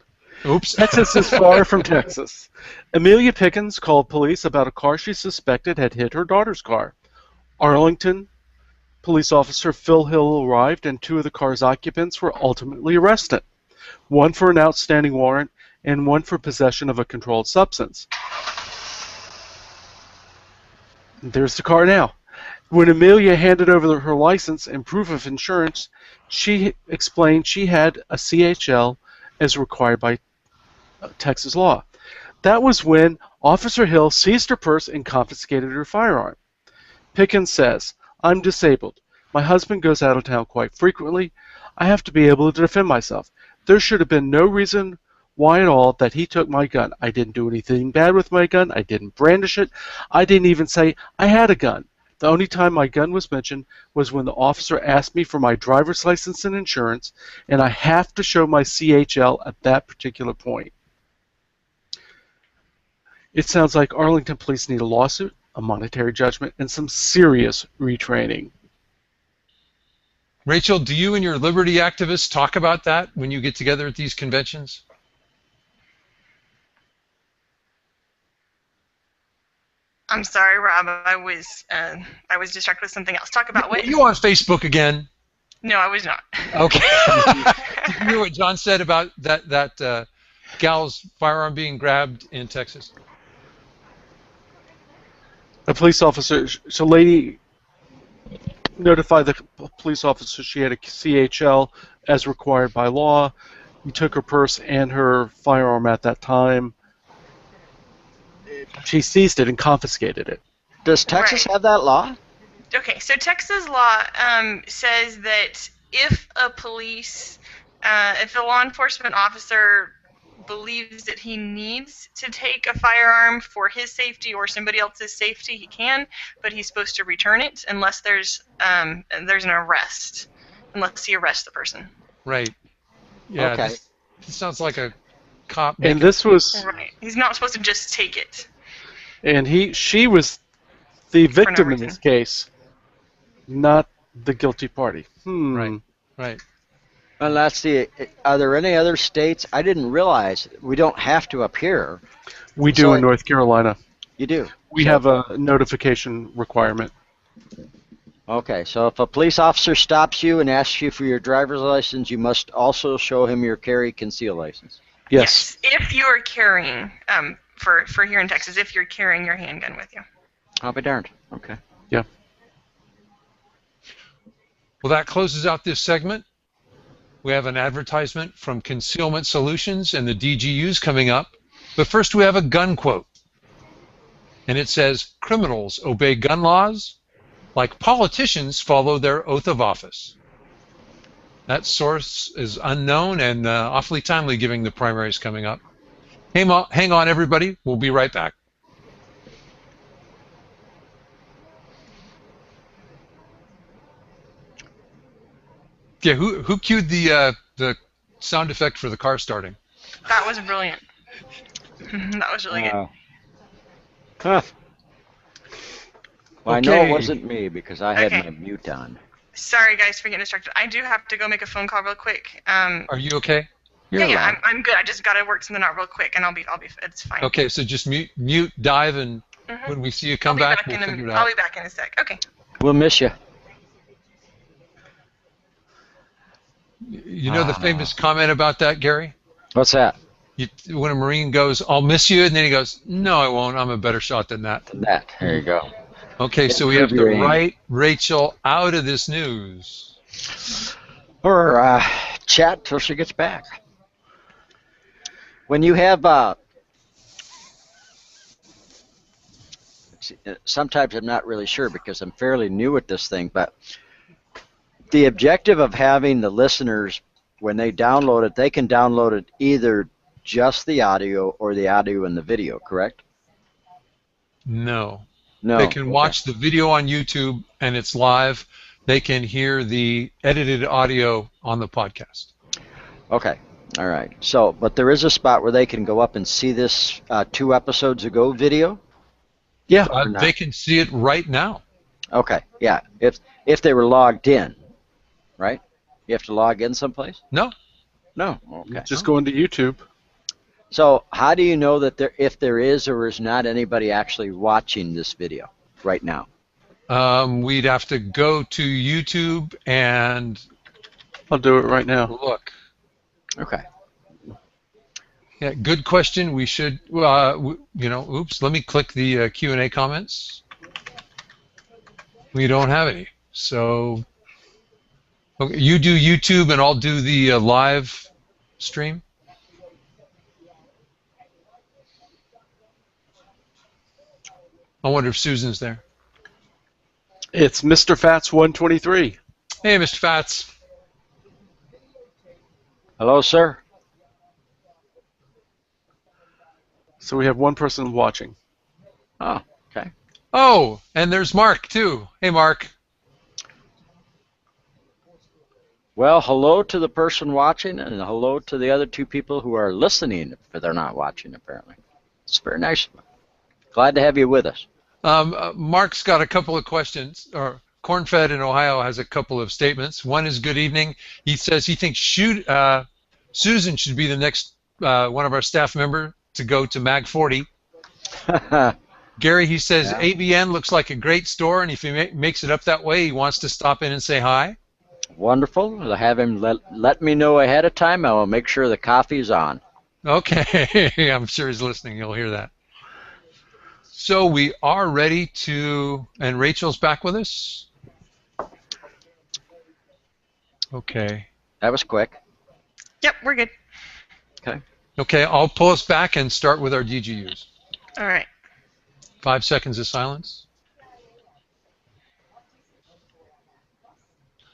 Oops. Texas is far from Texas. Amelia Pickens called police about a car she suspected had hit her daughter's car. Arlington police officer Phil Hill arrived, and 2 of the car's occupants were ultimately arrested. 1 for an outstanding warrant and 1 for possession of a controlled substance. There's the car now. When Amelia handed over her license and proof of insurance, she explained she had a CHL as required by Texas law. That was when Officer Hill seized her purse and confiscated her firearm. Pickens says, "I'm disabled. My husband goes out of town quite frequently. I have to be able to defend myself. There should have been no reason why at all that he took my gun. I didn't do anything bad with my gun. I didn't brandish it. I didn't even say I had a gun. The only time my gun was mentioned was when the officer asked me for my driver's license and insurance, and I have to show my CHL at that particular point." It sounds like Arlington police need a lawsuit, a monetary judgment, and some serious retraining. Rachel, do you and your liberty activists talk about that when you get together at these conventions? I'm sorry, Rob. I was distracted with something else. Talk about what? Are you on Facebook again? No, I was not. Okay. Did you hear what John said about that gal's firearm being grabbed in Texas? A police officer, so lady notified the police officer she had a CHL as required by law. He took her purse and her firearm at that time. She seized it and confiscated it. Does Texas have that law? Okay, so Texas law says that if a law enforcement officer believes that he needs to take a firearm for his safety or somebody else's safety, he can, but he's supposed to return it unless there's an arrest, unless he arrests the person. Right. Yeah. Okay. This sounds like a cop. And this was Right. He's not supposed to just take it. And she was the victim in reason. this case, not the guilty party. Right. Right. Well, let's see. Are there any other states? I didn't realize we don't have to appear. We do So- in North Carolina. You do. We have a notification requirement. Okay, so if a police officer stops you and asks you for your driver's license, you must also show him your carry conceal license. Yes. If you are carrying, for here in Texas, if you're carrying your handgun with you. I'll be darned. Okay. Well, that closes out this segment. We have an advertisement from Concealment Solutions and the DGUs coming up. But first we have a gun quote. And it says, "Criminals obey gun laws like politicians follow their oath of office." That source is unknown and awfully timely given the primaries coming up. Hang on, everybody. We'll be right back. Yeah, who cued the sound effect for the car starting? That was brilliant. That was really good. Huh. Well, I know Okay. it wasn't me because I had Okay. my mute on. Sorry, guys, for getting distracted. I do have to go make a phone call real quick. Are you okay? You're Yeah, allowed. I'm good. I just gotta work something out real quick, and I'll be. It's fine. Okay, so just mute, dive, and Mhm. when we see you come I'll be back, back we'll figure it I'll out. be back in a sec. Okay. We'll miss you. You know the famous comment about that, Gary? What's that? When a Marine goes, "I'll miss you," and then he goes, "No, I won't. I'm a better shot than that." That. There you go. Okay, so we have to Interviewing. write Rachel out of this news. Or chat till she gets back. When you have, sometimes I'm not really sure because I'm fairly new at this thing, but the objective of having the listeners, when they download it, they can download it either just the audio or the audio and the video, correct? No. No. They can Okay. watch the video on YouTube and it's live. They can hear the edited audio on the podcast. Okay. All right. So, but there is a spot where they can go up and see this 2 episodes ago video? Yeah. Or not? They can see it right now. Okay. Yeah. If they were logged in, right? You have to log in someplace? No. No. Okay. Just go into YouTube. So, how do you know that if there is or is not anybody actually watching this video right now? We'd have to go to YouTube and I'll do it right now. look. Okay. Yeah, good question. We should, oops, let me click the Q&A comments. We don't have any. So, okay, you do YouTube and I'll do the live stream. I wonder if Susan's there. It's Mr. Fats 123. Hey, Mr. Fats. Hello, sir. So we have one person watching. Oh, okay. Oh, and there's Mark, too. Hey, Mark. Well, hello to the person watching, and hello to the other 2 people who are listening, but they're not watching, apparently. It's very nice. Glad to have you with us. Mark's got a couple of questions, or Cornfed in Ohio has a couple of statements. One is good evening. He says he thinks Susan should be the next one of our staff member to go to Mag 40. Gary, he says Yeah. ABN looks like a great store, and if he makes it up that way, he wants to stop in and say hi. Wonderful. I'll have him let me know ahead of time. I will make sure the coffee's on. Okay, I'm sure he's listening. You'll hear that. So we are ready to, and Rachel's back with us? Okay. That was quick. Yep, we're good. Okay, I'll pull us back and start with our DGUs. All right. 5 seconds of silence.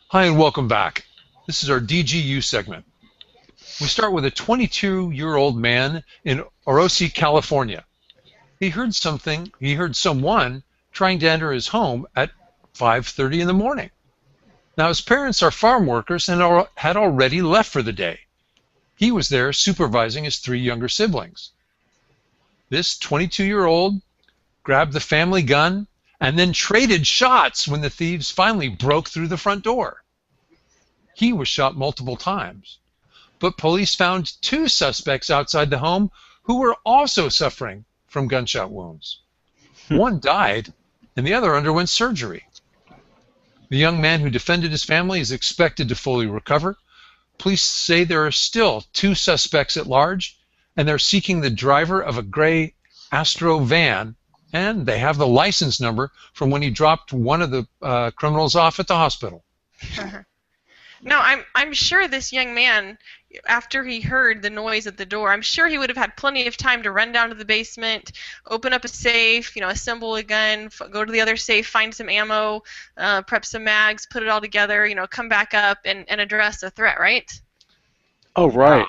Hi and welcome back. This is our DGU segment. We start with a 22-year-old man in Orosi, California. He heard someone trying to enter his home at 5:30 in the morning. Now his parents are farm workers and had already left for the day. He was there supervising his 3 younger siblings. This 22-year-old grabbed the family gun and then traded shots when the thieves finally broke through the front door. He was shot multiple times, but police found 2 suspects outside the home who were also suffering from gunshot wounds. One died, and the other underwent surgery. The young man who defended his family is expected to fully recover. Police say there are still 2 suspects at large, and they're seeking the driver of a gray Astro van, and they have the license number from when he dropped one of the criminals off at the hospital. No, I'm sure this young man, after he heard the noise at the door, I'm sure he would have had plenty of time to run down to the basement, open up a safe, assemble a gun, go to the other safe, find some ammo, prep some mags, put it all together, come back up and address a threat, right? Oh, right.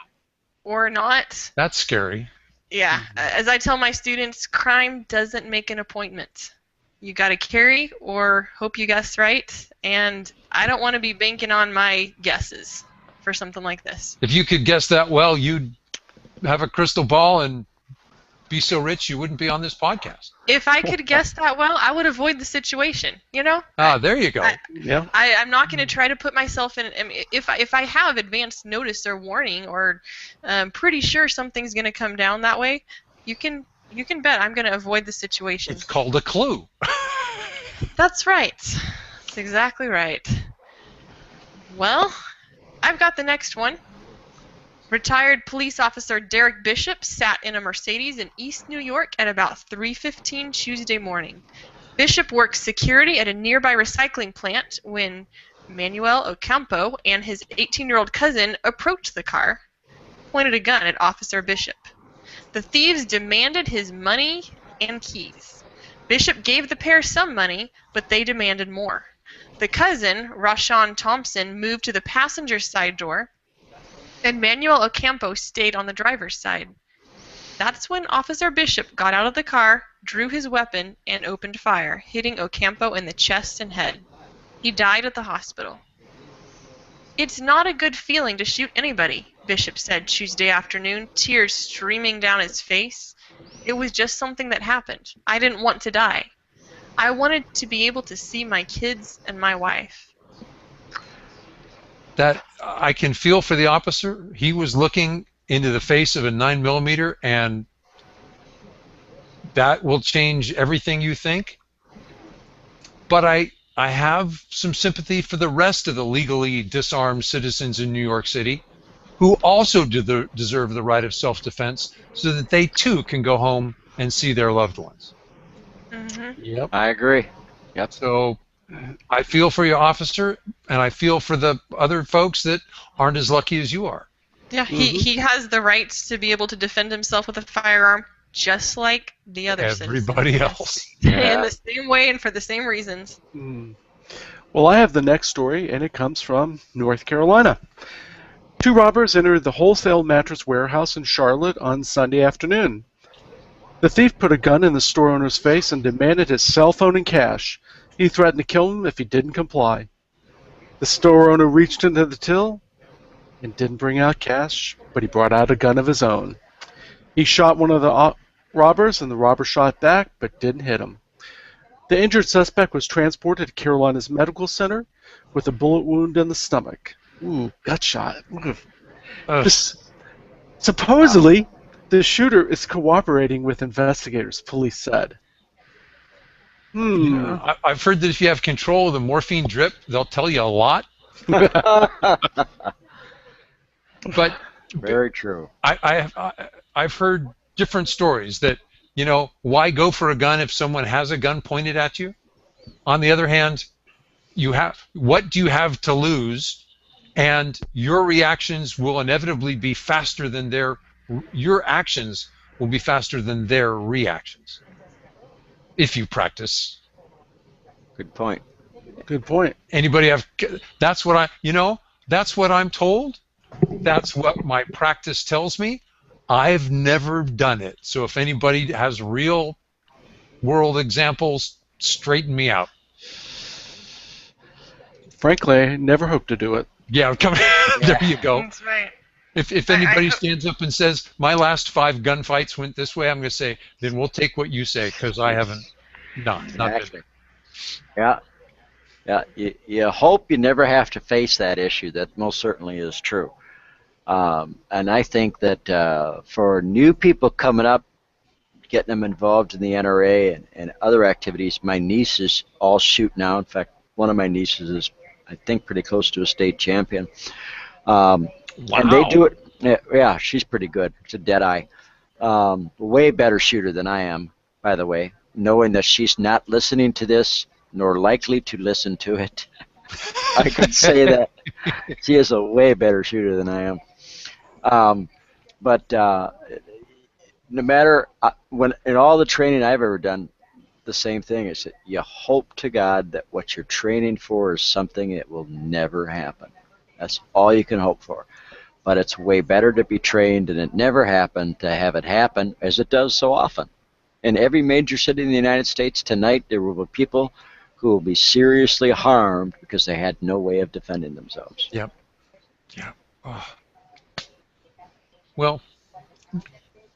Or not. That's scary. Yeah. As I tell my students, crime doesn't make an appointment. You got to carry or hope you guess right, and I don't want to be banking on my guesses for something like this. If you could guess that well, you'd have a crystal ball and be so rich you wouldn't be on this podcast. If I could guess that well, I would avoid the situation, Ah, there you go. Yeah. I'm not going to try to put myself in. If I have advance notice or warning, or I'm pretty sure something's going to come down that way, you can bet I'm going to avoid the situation. It's called a clue. That's right. That's exactly right. Well, I've got the next one. Retired police officer Derek Bishop sat in a Mercedes in East New York at about 3:15 Tuesday morning. Bishop worked security at a nearby recycling plant when Manuel Ocampo and his 18-year-old cousin approached the car, pointed a gun at Officer Bishop. The thieves demanded his money and keys. Bishop gave the pair some money, but they demanded more. The cousin, Rashawn Thompson, moved to the passenger side door, and Manuel Ocampo stayed on the driver's side. That's when Officer Bishop got out of the car, drew his weapon, and opened fire, hitting Ocampo in the chest and head. He died at the hospital. "It's not a good feeling to shoot anybody," Bishop said Tuesday afternoon, tears streaming down his face. "It was just something that happened. I didn't want to die. I wanted to be able to see my kids and my wife." That I can feel for the officer. He was looking into the face of a 9mm, and that will change everything you think. But I have some sympathy for the rest of the legally disarmed citizens in New York City who also deserve the right of self-defense so that they too can go home and see their loved ones. Mm-hmm. Yep. I agree. Yep. So I feel for your officer, and I feel for the other folks that aren't as lucky as you are. Yeah, he has the rights to be able to defend himself with a firearm, just like the other Everybody citizens. else. Yeah. In the same way and for the same reasons. Mm. Well, I have the next story, and it comes from North Carolina. 2 robbers entered the wholesale mattress warehouse in Charlotte on Sunday afternoon. The thief put a gun in the store owner's face and demanded his cell phone and cash. He threatened to kill him if he didn't comply. The store owner reached into the till and didn't bring out cash, but he brought out a gun of his own. He shot one of the robbers, and the robber shot back, but didn't hit him. The injured suspect was transported to Carolina's Medical Center with a bullet wound in the stomach. Ooh, gut shot. Supposedly, the shooter is cooperating with investigators, police said. Yeah, I've heard that if you have control of the morphine drip, they'll tell you a lot. But Very true. I've heard different stories that, you know, why go for a gun if someone has a gun pointed at you? On the other hand, what do you have to lose? And your reactions will inevitably be faster than your actions will be faster than their reactions. If you practice. Good point. Good point. Anybody have, that's what that's what I'm told. That's what my practice tells me. I've never done it. So if anybody has real world examples, straighten me out. Frankly, I never hope to do it. Yeah, there you go. That's right. If anybody stands up and says, my last 5 gunfights went this way, I'm going to say, then we'll take what you say, because I haven't, not Exactly. Yeah. Yeah. You hope you never have to face that issue. That most certainly is true. And I think that for new people coming up, getting them involved in the NRA and other activities, my nieces all shoot now. In fact, one of my nieces is, I think, pretty close to a state champion. Wow. And they do it. Yeah, she's pretty good. It's a dead eye. Way better shooter than I am, by the way, knowing that she's not listening to this nor likely to listen to it. I can say that. She is a way better shooter than I am. But no matter, when in all the training I've ever done, the same thing is that you hope to God that what you're training for is something that will never happen. That's all you can hope for. But it's way better to be trained and it never happened to have it happen, as it does so often. In every major city in the United States tonight, there will be people who will be seriously harmed because they had no way of defending themselves. Yep. Yeah. Oh. Well,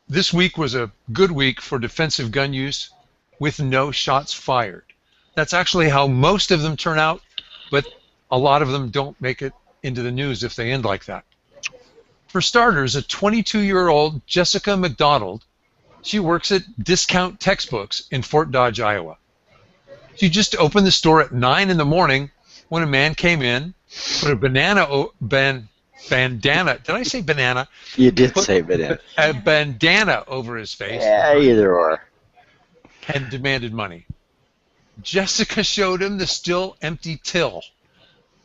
this week was a good week for defensive gun use with no shots fired. That's actually how most of them turn out, but a lot of them don't make it into the news if they end like that. For starters, a 22-year-old Jessica McDonald, she works at Discount Textbooks in Fort Dodge, Iowa. She just opened the store at 9 in the morning when a man came in, put a bandana, did I say banana? You did say banana. A bandana over his face. Yeah, either or. And demanded money. Jessica showed him the still empty till.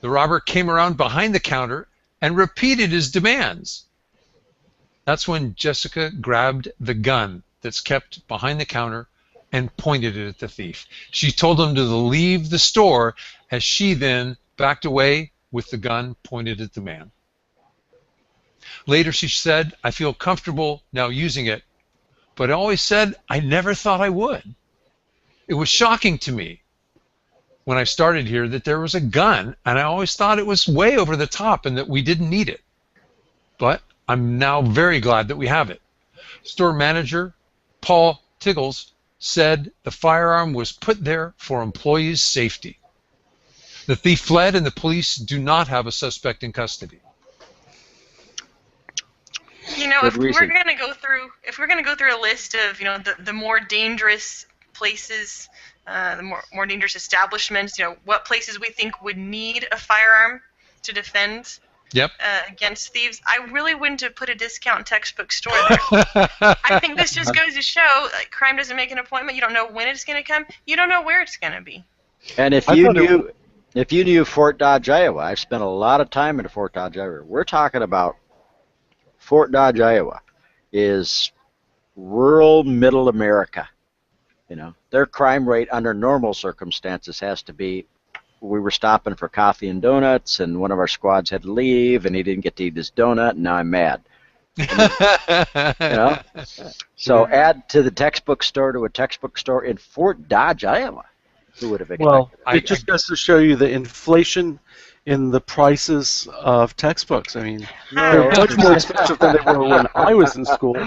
The robber came around behind the counter and repeated his demands. That's when Jessica grabbed the gun that's kept behind the counter and pointed it at the thief. She told him to leave the store as she then backed away with the gun pointed at the man. Later she said, "I feel comfortable now using it, but I always said I never thought I would. It was shocking to me when I started here that there was a gun, and I always thought it was way over the top and that we didn't need it. But I'm now very glad that we have it." Store manager Paul Tiggles said the firearm was put there for employees' safety. The thief fled, and the police do not have a suspect in custody. You know, Good if we're reason. going to go through a list of, you know, the more dangerous places, the more dangerous establishments, you know, what places we think would need a firearm to defend Yep. against thieves, I really wouldn't have put a discount textbook store there. I think this just goes to show, like, crime doesn't make an appointment. You don't know when it's going to come. You don't know where it's going to be. And if you knew Fort Dodge, Iowa, I've spent a lot of time in Fort Dodge, Iowa. We're talking about Fort Dodge, Iowa, is rural middle America. You know, their crime rate under normal circumstances has to be. We were stopping for coffee and donuts, and one of our squads had to leave, and he didn't get to eat his donut, and now I'm mad. You know? So add to the textbook store to a textbook store in Fort Dodge, Iowa. Who would have expected? Well, it just goes to show you the inflation in the prices of textbooks. I mean, they're much more expensive than they were when I was in school.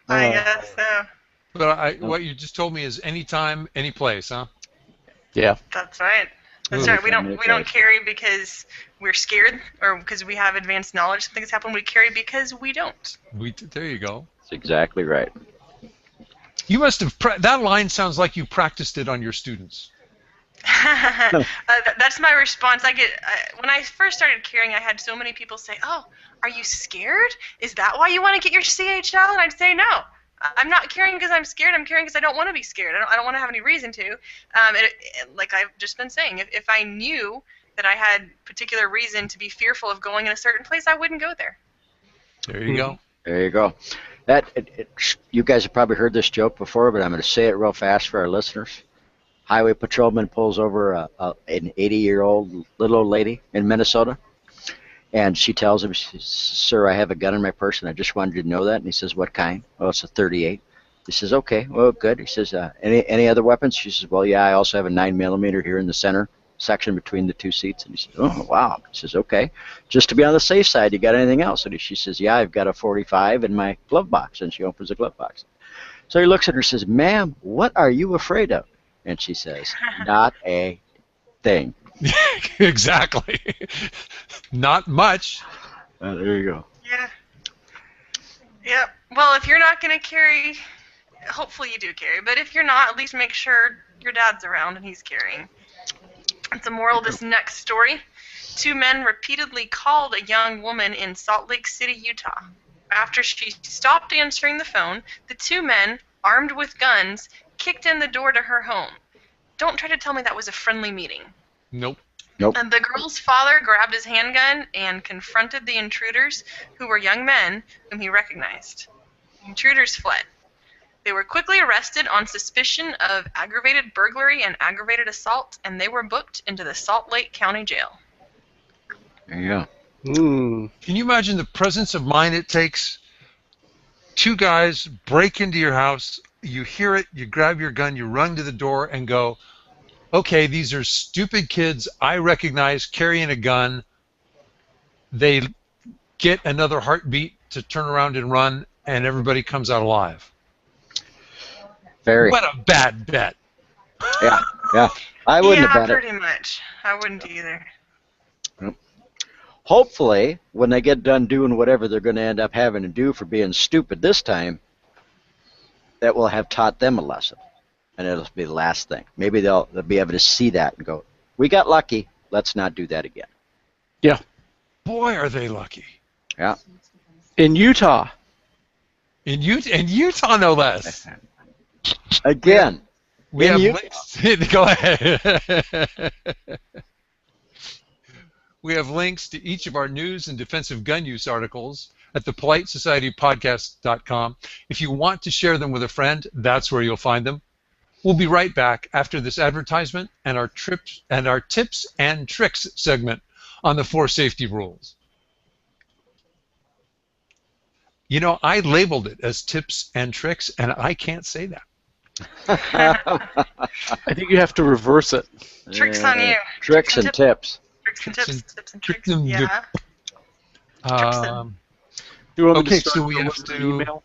I guess so. But what you just told me is anytime, any place, huh? Yeah. That's right. That's right. We don't carry because we're scared or because we have advanced knowledge something's happened. We carry because we don't. There you go. That's exactly right. You must have. That line sounds like you practiced it on your students. That's my response. When I first started carrying, I had so many people say, "Oh, are you scared? Is that why you want to get your CHL?" And I'd say, "No, I'm not carrying because I'm scared. I'm carrying because I don't want to be scared. I don't want to have any reason to." Like I've just been saying, if I knew that I had particular reason to be fearful of going in a certain place, I wouldn't go there. There you go. There you go. You guys have probably heard this joke before, but I'm going to say it real fast for our listeners. Highway patrolman pulls over an 80-year-old little old lady in Minnesota, and she tells him, she says, "Sir, I have a gun in my purse, and I just wanted you to know that." And he says, "What kind?" "Oh, it's a .38. He says, "Okay, well, good." He says, any other weapons?" She says, "Well, yeah, I also have a 9mm here in the center section between the two seats." And he says, "Oh, wow." He says, "Okay, just to be on the safe side, you got anything else?" And she says, "Yeah, I've got a .45 in my glove box." And she opens the glove box. So he looks at her and says, "Ma'am, what are you afraid of?" And she says, "Not a thing." Exactly. Not much. There you go. Yeah. Yeah. Well, if you're not going to carry, hopefully you do carry. But if you're not, at least make sure your dad's around and he's carrying. It's the moral of this next story. 2 men repeatedly called a young woman in Salt Lake City, Utah. After she stopped answering the phone, the 2 men, armed with guns, kicked in the door to her home. Don't try to tell me that was a friendly meeting. Nope. And the girl's father grabbed his handgun and confronted the intruders, who were young men whom he recognized. The intruders fled. They were quickly arrested on suspicion of aggravated burglary and aggravated assault, and they were booked into the Salt Lake County Jail. There you go. Can you imagine the presence of mind it takes? 2 guys break into your house, you hear it, you grab your gun, you run to the door and go, "Okay, these are stupid kids I recognize carrying a gun." They get another heartbeat to turn around and run, and everybody comes out alive. Very. What a bad bet. Yeah. I wouldn't have bet it. Pretty much. I wouldn't either. Hopefully, when they get done doing whatever they're going to end up having to do for being stupid this time, that will have taught them a lesson. And it'll be the last thing. Maybe they'll be able to see that and go, "We got lucky. Let's not do that again." Yeah. Boy, are they lucky. Yeah. In Utah. In Utah, no less. Again, We In have Utah. links. Go ahead. We have links to each of our news and defensive gun use articles at thepolitesocietypodcast.com. If you want to share them with a friend, that's where you'll find them. We'll be right back after this advertisement and our tips and tricks segment on the 4 safety rules. You know, I labeled it as tips and tricks, and I can't say that. I think you have to reverse it. Tricks on you. Tricks and tips. Tricks and tips and tricks. and Yeah. You want me Okay, to start so we the have list of to- email?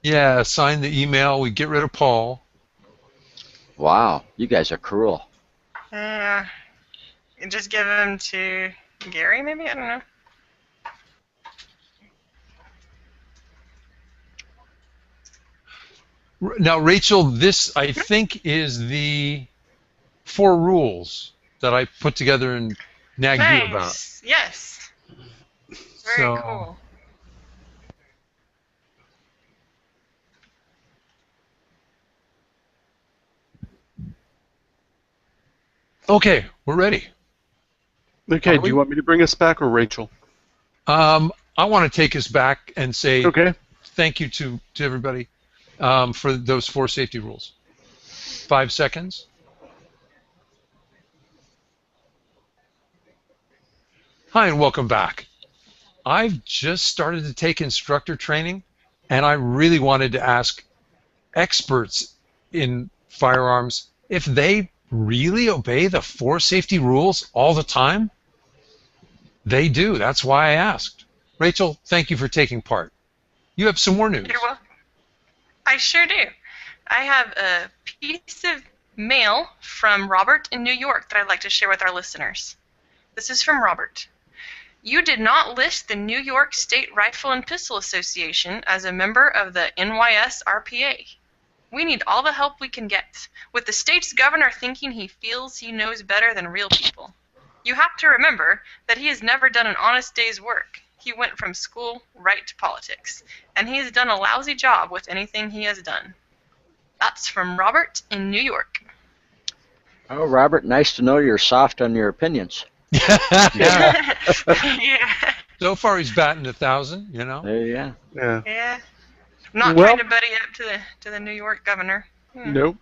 Yeah, sign the email. We get rid of Paul. Wow, you guys are cruel. Yeah. Just give them to Gary, maybe? I don't know. Now, Rachel, this, I think, is the 4 rules that I put together and nagged you about. Nice. Yes. Very So- cool. Okay, we're ready. Okay, Are do you want me to bring us back or Rachel? I want to take us back and say Okay. thank you to everybody for those 4 safety rules. 5 seconds. Hi, and welcome back. I've just started to take instructor training, and I really wanted to ask experts in firearms if they really obey the 4 safety rules all the time. They do. That's why I asked. Rachel, thank you for taking part. You have some more news. You're welcome. I sure do. I have a piece of mail from Robert in New York that I'd like to share with our listeners. This is from Robert. You did not list the New York State Rifle and Pistol Association as a member of the NYSRPA. We need all the help we can get, with the state's governor thinking he feels he knows better than real people. You have to remember that he has never done an honest day's work. He went from school right to politics, and he has done a lousy job with anything he has done. That's from Robert in New York. Oh, Robert, nice to know you're soft on your opinions. Yeah. Yeah. So far, he's batting 1,000. You know. There you go. Yeah. Yeah. I'm not Well- trying to buddy up to the New York governor. Nope.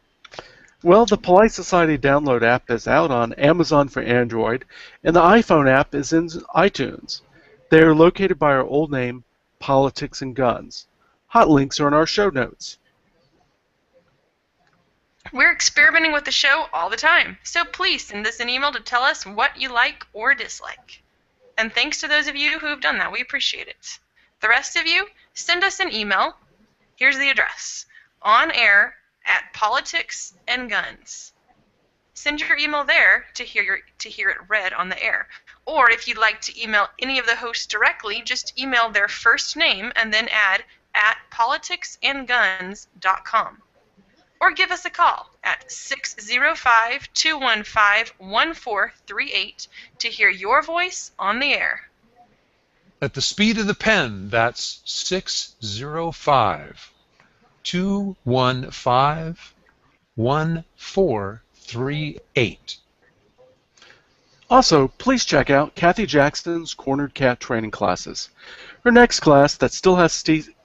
Well, the Polite Society download app is out on Amazon for Android, and the iPhone app is in iTunes. They are located by our old name, Politics and Guns. Hot links are in our show notes. We're experimenting with the show all the time, so please send us an email to tell us what you like or dislike. And thanks to those of you who have done that. We appreciate it. The rest of you, send us an email. Here's the address. onair@politicsandguns. Send your email there to hear it read on the air. Or if you'd like to email any of the hosts directly, just email their first name and then add @politicsandguns.com. Or give us a call at 605-215-1438 to hear your voice on the air. At the speed of the pen, that's 605-215-1438. Also, please check out Kathy Jackson's Cornered Cat training classes. Her next class that still has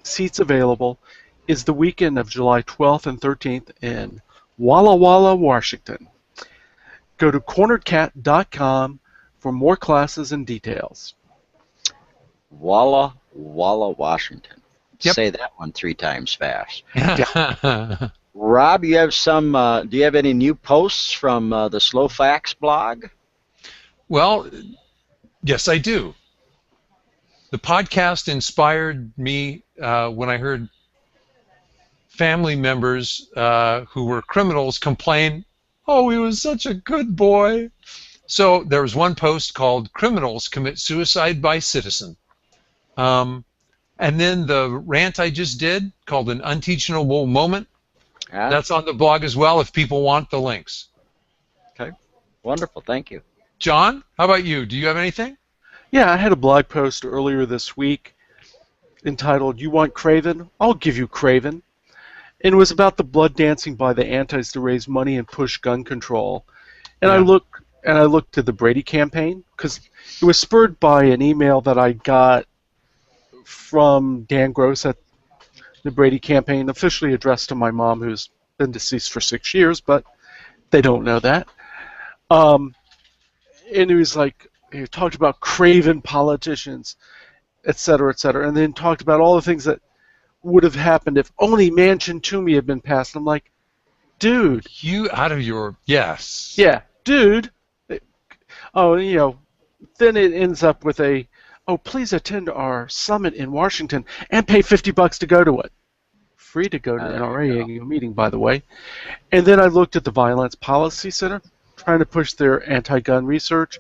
seats available is the weekend of July 12th and 13th in Walla Walla, Washington. Go to corneredcat.com for more classes and details. Walla Walla, Washington. Yep. Say that one 3 times fast. Rob, you have some. Do you have any new posts from the Slow Facts blog? Well, yes, I do. The podcast inspired me when I heard family members who were criminals complain, "Oh, he was such a good boy." So there was one post called "Criminals Commit Suicide by Citizen." And then the rant I just did called "An Unteachable Moment." Yeah? That's on the blog as well if people want the links. Okay. Wonderful. Thank you. John, how about you? Do you have anything? Yeah, I had a blog post earlier this week entitled, "You Want Craven? I'll Give You Craven." And it was about the blood dancing by the antis to raise money and push gun control. And Yeah. I looked at the Brady campaign because it was spurred by an email that I got from Dan Gross at the Brady campaign, officially addressed to my mom, who's been deceased for 6 years, but they don't know that. And he was like, he talked about craven politicians, et cetera, and then talked about all the things that would have happened if only Manchin Toomey had been passed. And I'm like, dude. You out of your yes. Yeah, dude. Oh, you know, then it ends up with a, oh, please attend our summit in Washington and pay $50 to go to it. Free to go to the NRA annual meeting, by the way. And then I looked at the Violence Policy Center, trying to push their anti-gun research.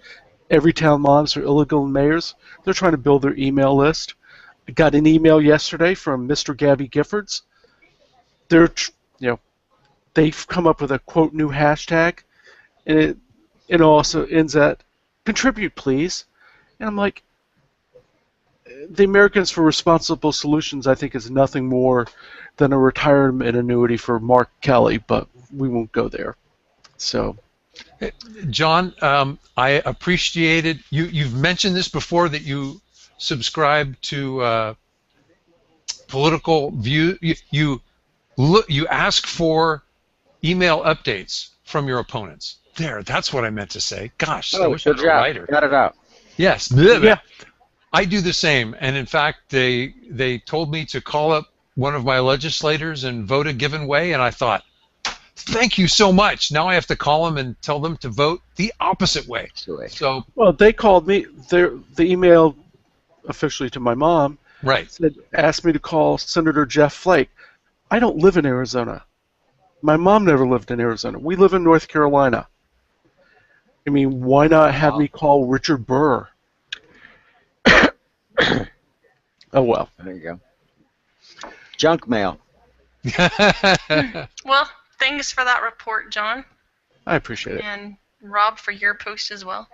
Everytown Moms are illegal mayors. They're trying to build their email list. I got an email yesterday from Mr. Gabby Giffords. They've come up with a quote new hashtag, and it also ends at contribute please. And I'm like, the Americans for Responsible Solutions, I think, is nothing more than a retirement annuity for Mark Kelly, but we won't go there. So, John, I appreciated you've mentioned this before, that you subscribe to political view. You ask for email updates from your opponents. That's what I meant to say. Gosh, I wish I good was a job. writer. Got it out. Yes. yeah. I do the same, and in fact, they told me to call up one of my legislators and vote a given way, and I thought, thank you so much. Now I have to call them and tell them to vote the opposite way. So, well, they called me. The email officially to my mom right. asked me to call Senator Jeff Flake. I don't live in Arizona. My mom never lived in Arizona. We live in North Carolina. I mean, why not have me call Richard Burr? Oh, well. There you go. Junk mail. Well, thanks for that report, John. I appreciate it. And Rob, for your post as well.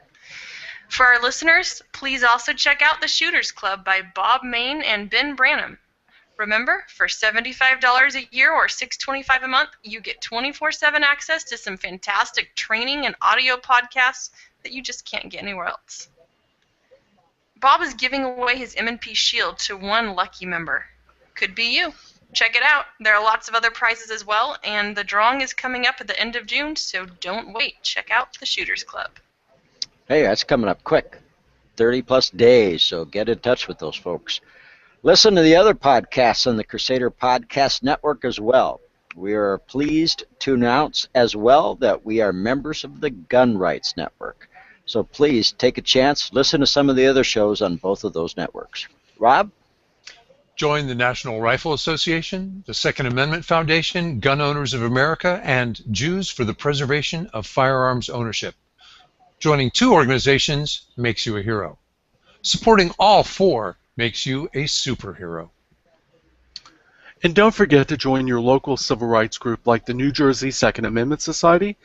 For our listeners, please also check out The Shooters Club by Bob Main and Ben Branham. Remember, for $75 a year or $6.25 a month, you get 24/7 access to some fantastic training and audio podcasts that you just can't get anywhere else. Bob is giving away his M&P Shield to one lucky member. Could be you. Check it out. There are lots of other prizes as well, and the drawing is coming up at the end of June, so don't wait. Check out The Shooters Club. Hey, that's coming up quick. 30-plus days, so get in touch with those folks. Listen to the other podcasts on the Crusader Podcast Network as well. We are pleased to announce as well that we are members of the Gun Rights Network. So please take a chance, listen to some of the other shows on both of those networks. Rob? Join the National Rifle Association, the Second Amendment Foundation, Gun Owners of America, and Jews for the Preservation of Firearms Ownership. Joining 2 organizations makes you a hero. Supporting all 4 makes you a superhero. And don't forget to join your local civil rights group like the New Jersey Second Amendment Society,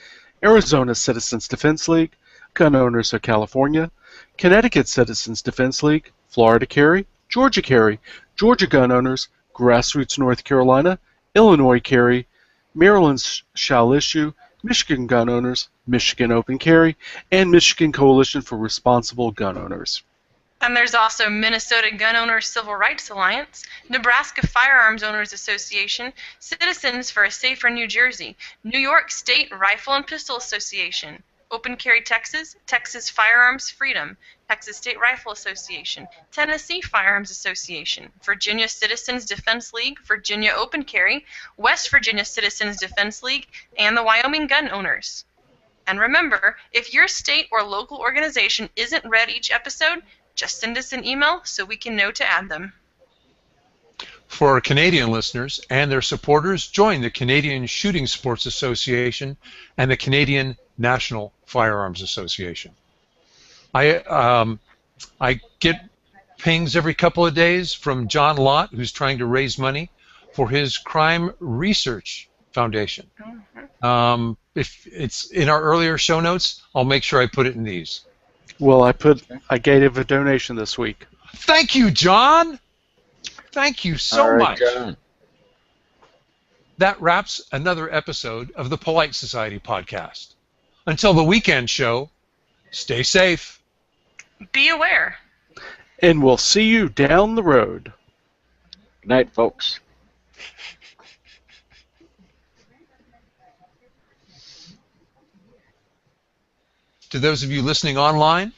Arizona Citizens Defense League, Gun Owners of California, Connecticut Citizens Defense League, Florida Carry, Georgia Gun Owners, Grassroots North Carolina, Illinois Carry, Maryland's Shall Issue, Michigan Gun Owners, Michigan Open Carry, and Michigan Coalition for Responsible Gun Owners. And there's also Minnesota Gun Owners Civil Rights Alliance, Nebraska Firearms Owners Association, Citizens for a Safer New Jersey, New York State Rifle and Pistol Association, Open Carry Texas, Texas Firearms Freedom, Texas State Rifle Association, Tennessee Firearms Association, Virginia Citizens Defense League, Virginia Open Carry, West Virginia Citizens Defense League, and the Wyoming Gun Owners. And remember, if your state or local organization isn't read each episode, just send us an email so we can know to add them. For our Canadian listeners and their supporters, join the Canadian Shooting Sports Association and the Canadian National Firearms Association. I get pings every couple of days from John Lott, who's trying to raise money for his Crime Research Foundation. If it's in our earlier show notes, I'll make sure I put it in these. Well, I gave a donation this week. Thank you, John. Thank you so much. John. that wraps another episode of the Polite Society podcast. Until the weekend show, stay safe. Be aware. And we'll see you down the road. Good night, folks. To those of you listening online,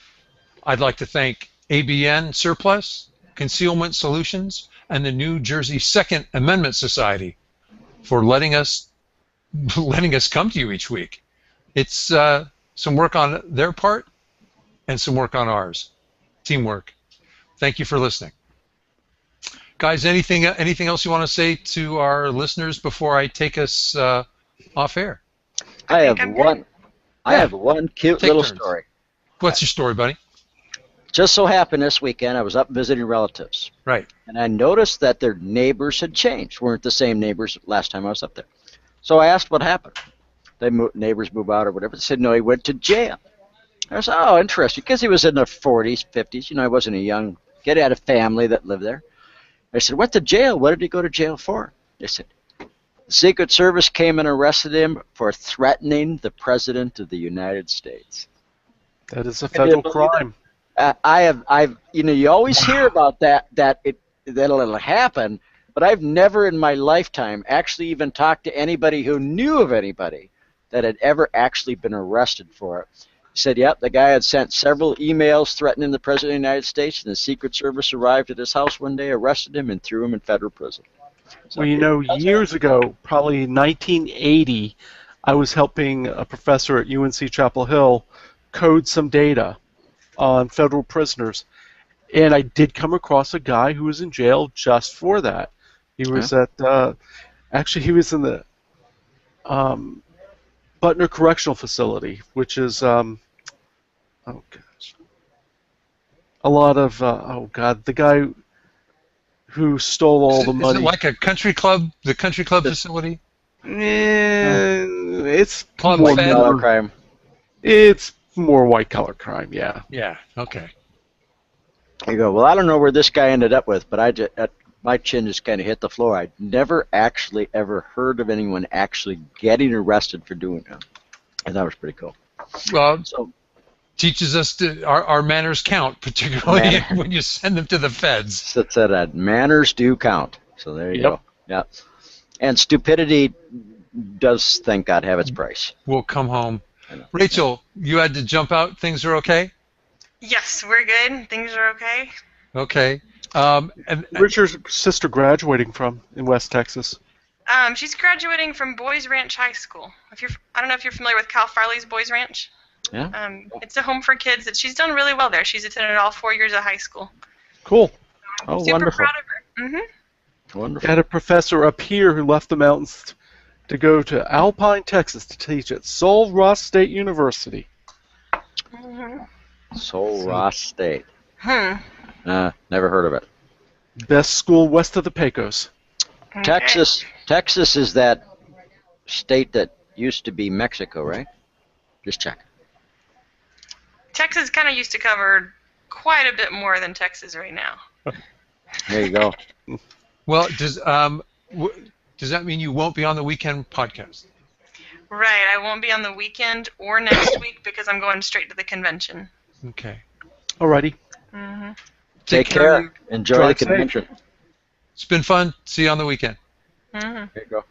I'd like to thank ABN Surplus, Concealment Solutions, and the New Jersey Second Amendment Society for letting us come to you each week. It's some work on their part and some work on ours. Teamwork. Thank you for listening. Guys, anything else you want to say to our listeners before I take us off air? I have one cute Take little turns. story. What's your story, buddy? Just so happened this weekend I was up visiting relatives, Right. and I noticed that their neighbors had changed. Weren't the same neighbors last time I was up there. So I asked what happened. Neighbors move out or whatever. They said, no, he went to jail. I said, oh, interesting, because he was in the 40s, 50s. You know, he wasn't a young kid. He had a family that lived there. I said, went to jail. What did he go to jail for? They said, the Secret Service came and arrested him for threatening the President of the United States. That is a federal crime. You always hear about that'll happen, but I've never in my lifetime actually even talked to anybody who knew of anybody that had ever actually been arrested for it. He said, yep, the guy had sent several emails threatening the President of the United States, and the Secret Service arrived at his house one day, arrested him, and threw him in federal prison. So Well, you know, years ago, probably 1980, I was helping a professor at UNC Chapel Hill code some data on federal prisoners, and I did come across a guy who was in jail just for that. He was he was in the Butner Correctional Facility, which is a lot of the guy who stole all the money. Is it like a country club? The country club facility? It's Club more Fed? Dollar crime. It's more white collar crime, yeah. Yeah. Okay. You go, well, I don't know where this guy ended up with, but my chin just kind of hit the floor. I'd never actually ever heard of anyone actually getting arrested for doing that. And that was pretty cool. Well, So, teaches us our manners count, particularly when you send them to the feds. it said that manners do count. So there you go. Yeah. And stupidity does, thank God, have its price. We'll come home. I know. Rachel, you had to jump out. Things are okay? Yes, we're good. Things are okay. Okay. And Where's your sister graduating from in West Texas? She's graduating from Boys Ranch High School. I don't know if you're familiar with Cal Farley's Boys Ranch. Yeah. It's a home for kids. She's done really well there. She's attended all 4 years of high school. Cool. Oh, Super wonderful. proud of her. Mm-hmm. Wonderful. Had a professor up here who left the mountains to go to Alpine, Texas to teach at Sul Ross State University. Sul Ross State. Hmm. Never heard of it. Best school west of the Pecos. Okay. Texas is that state that used to be Mexico, right? Just check. Texas kind of used to cover quite a bit more than Texas right now. There you go. well, does that mean you won't be on the weekend podcast? Right. I won't be on the weekend or next week because I'm going straight to the convention. Okay. Alrighty. Mm-hmm. Take care. Enjoy the Drive safe. convention. It's been fun. See you on the weekend. Mm-hmm. There you go.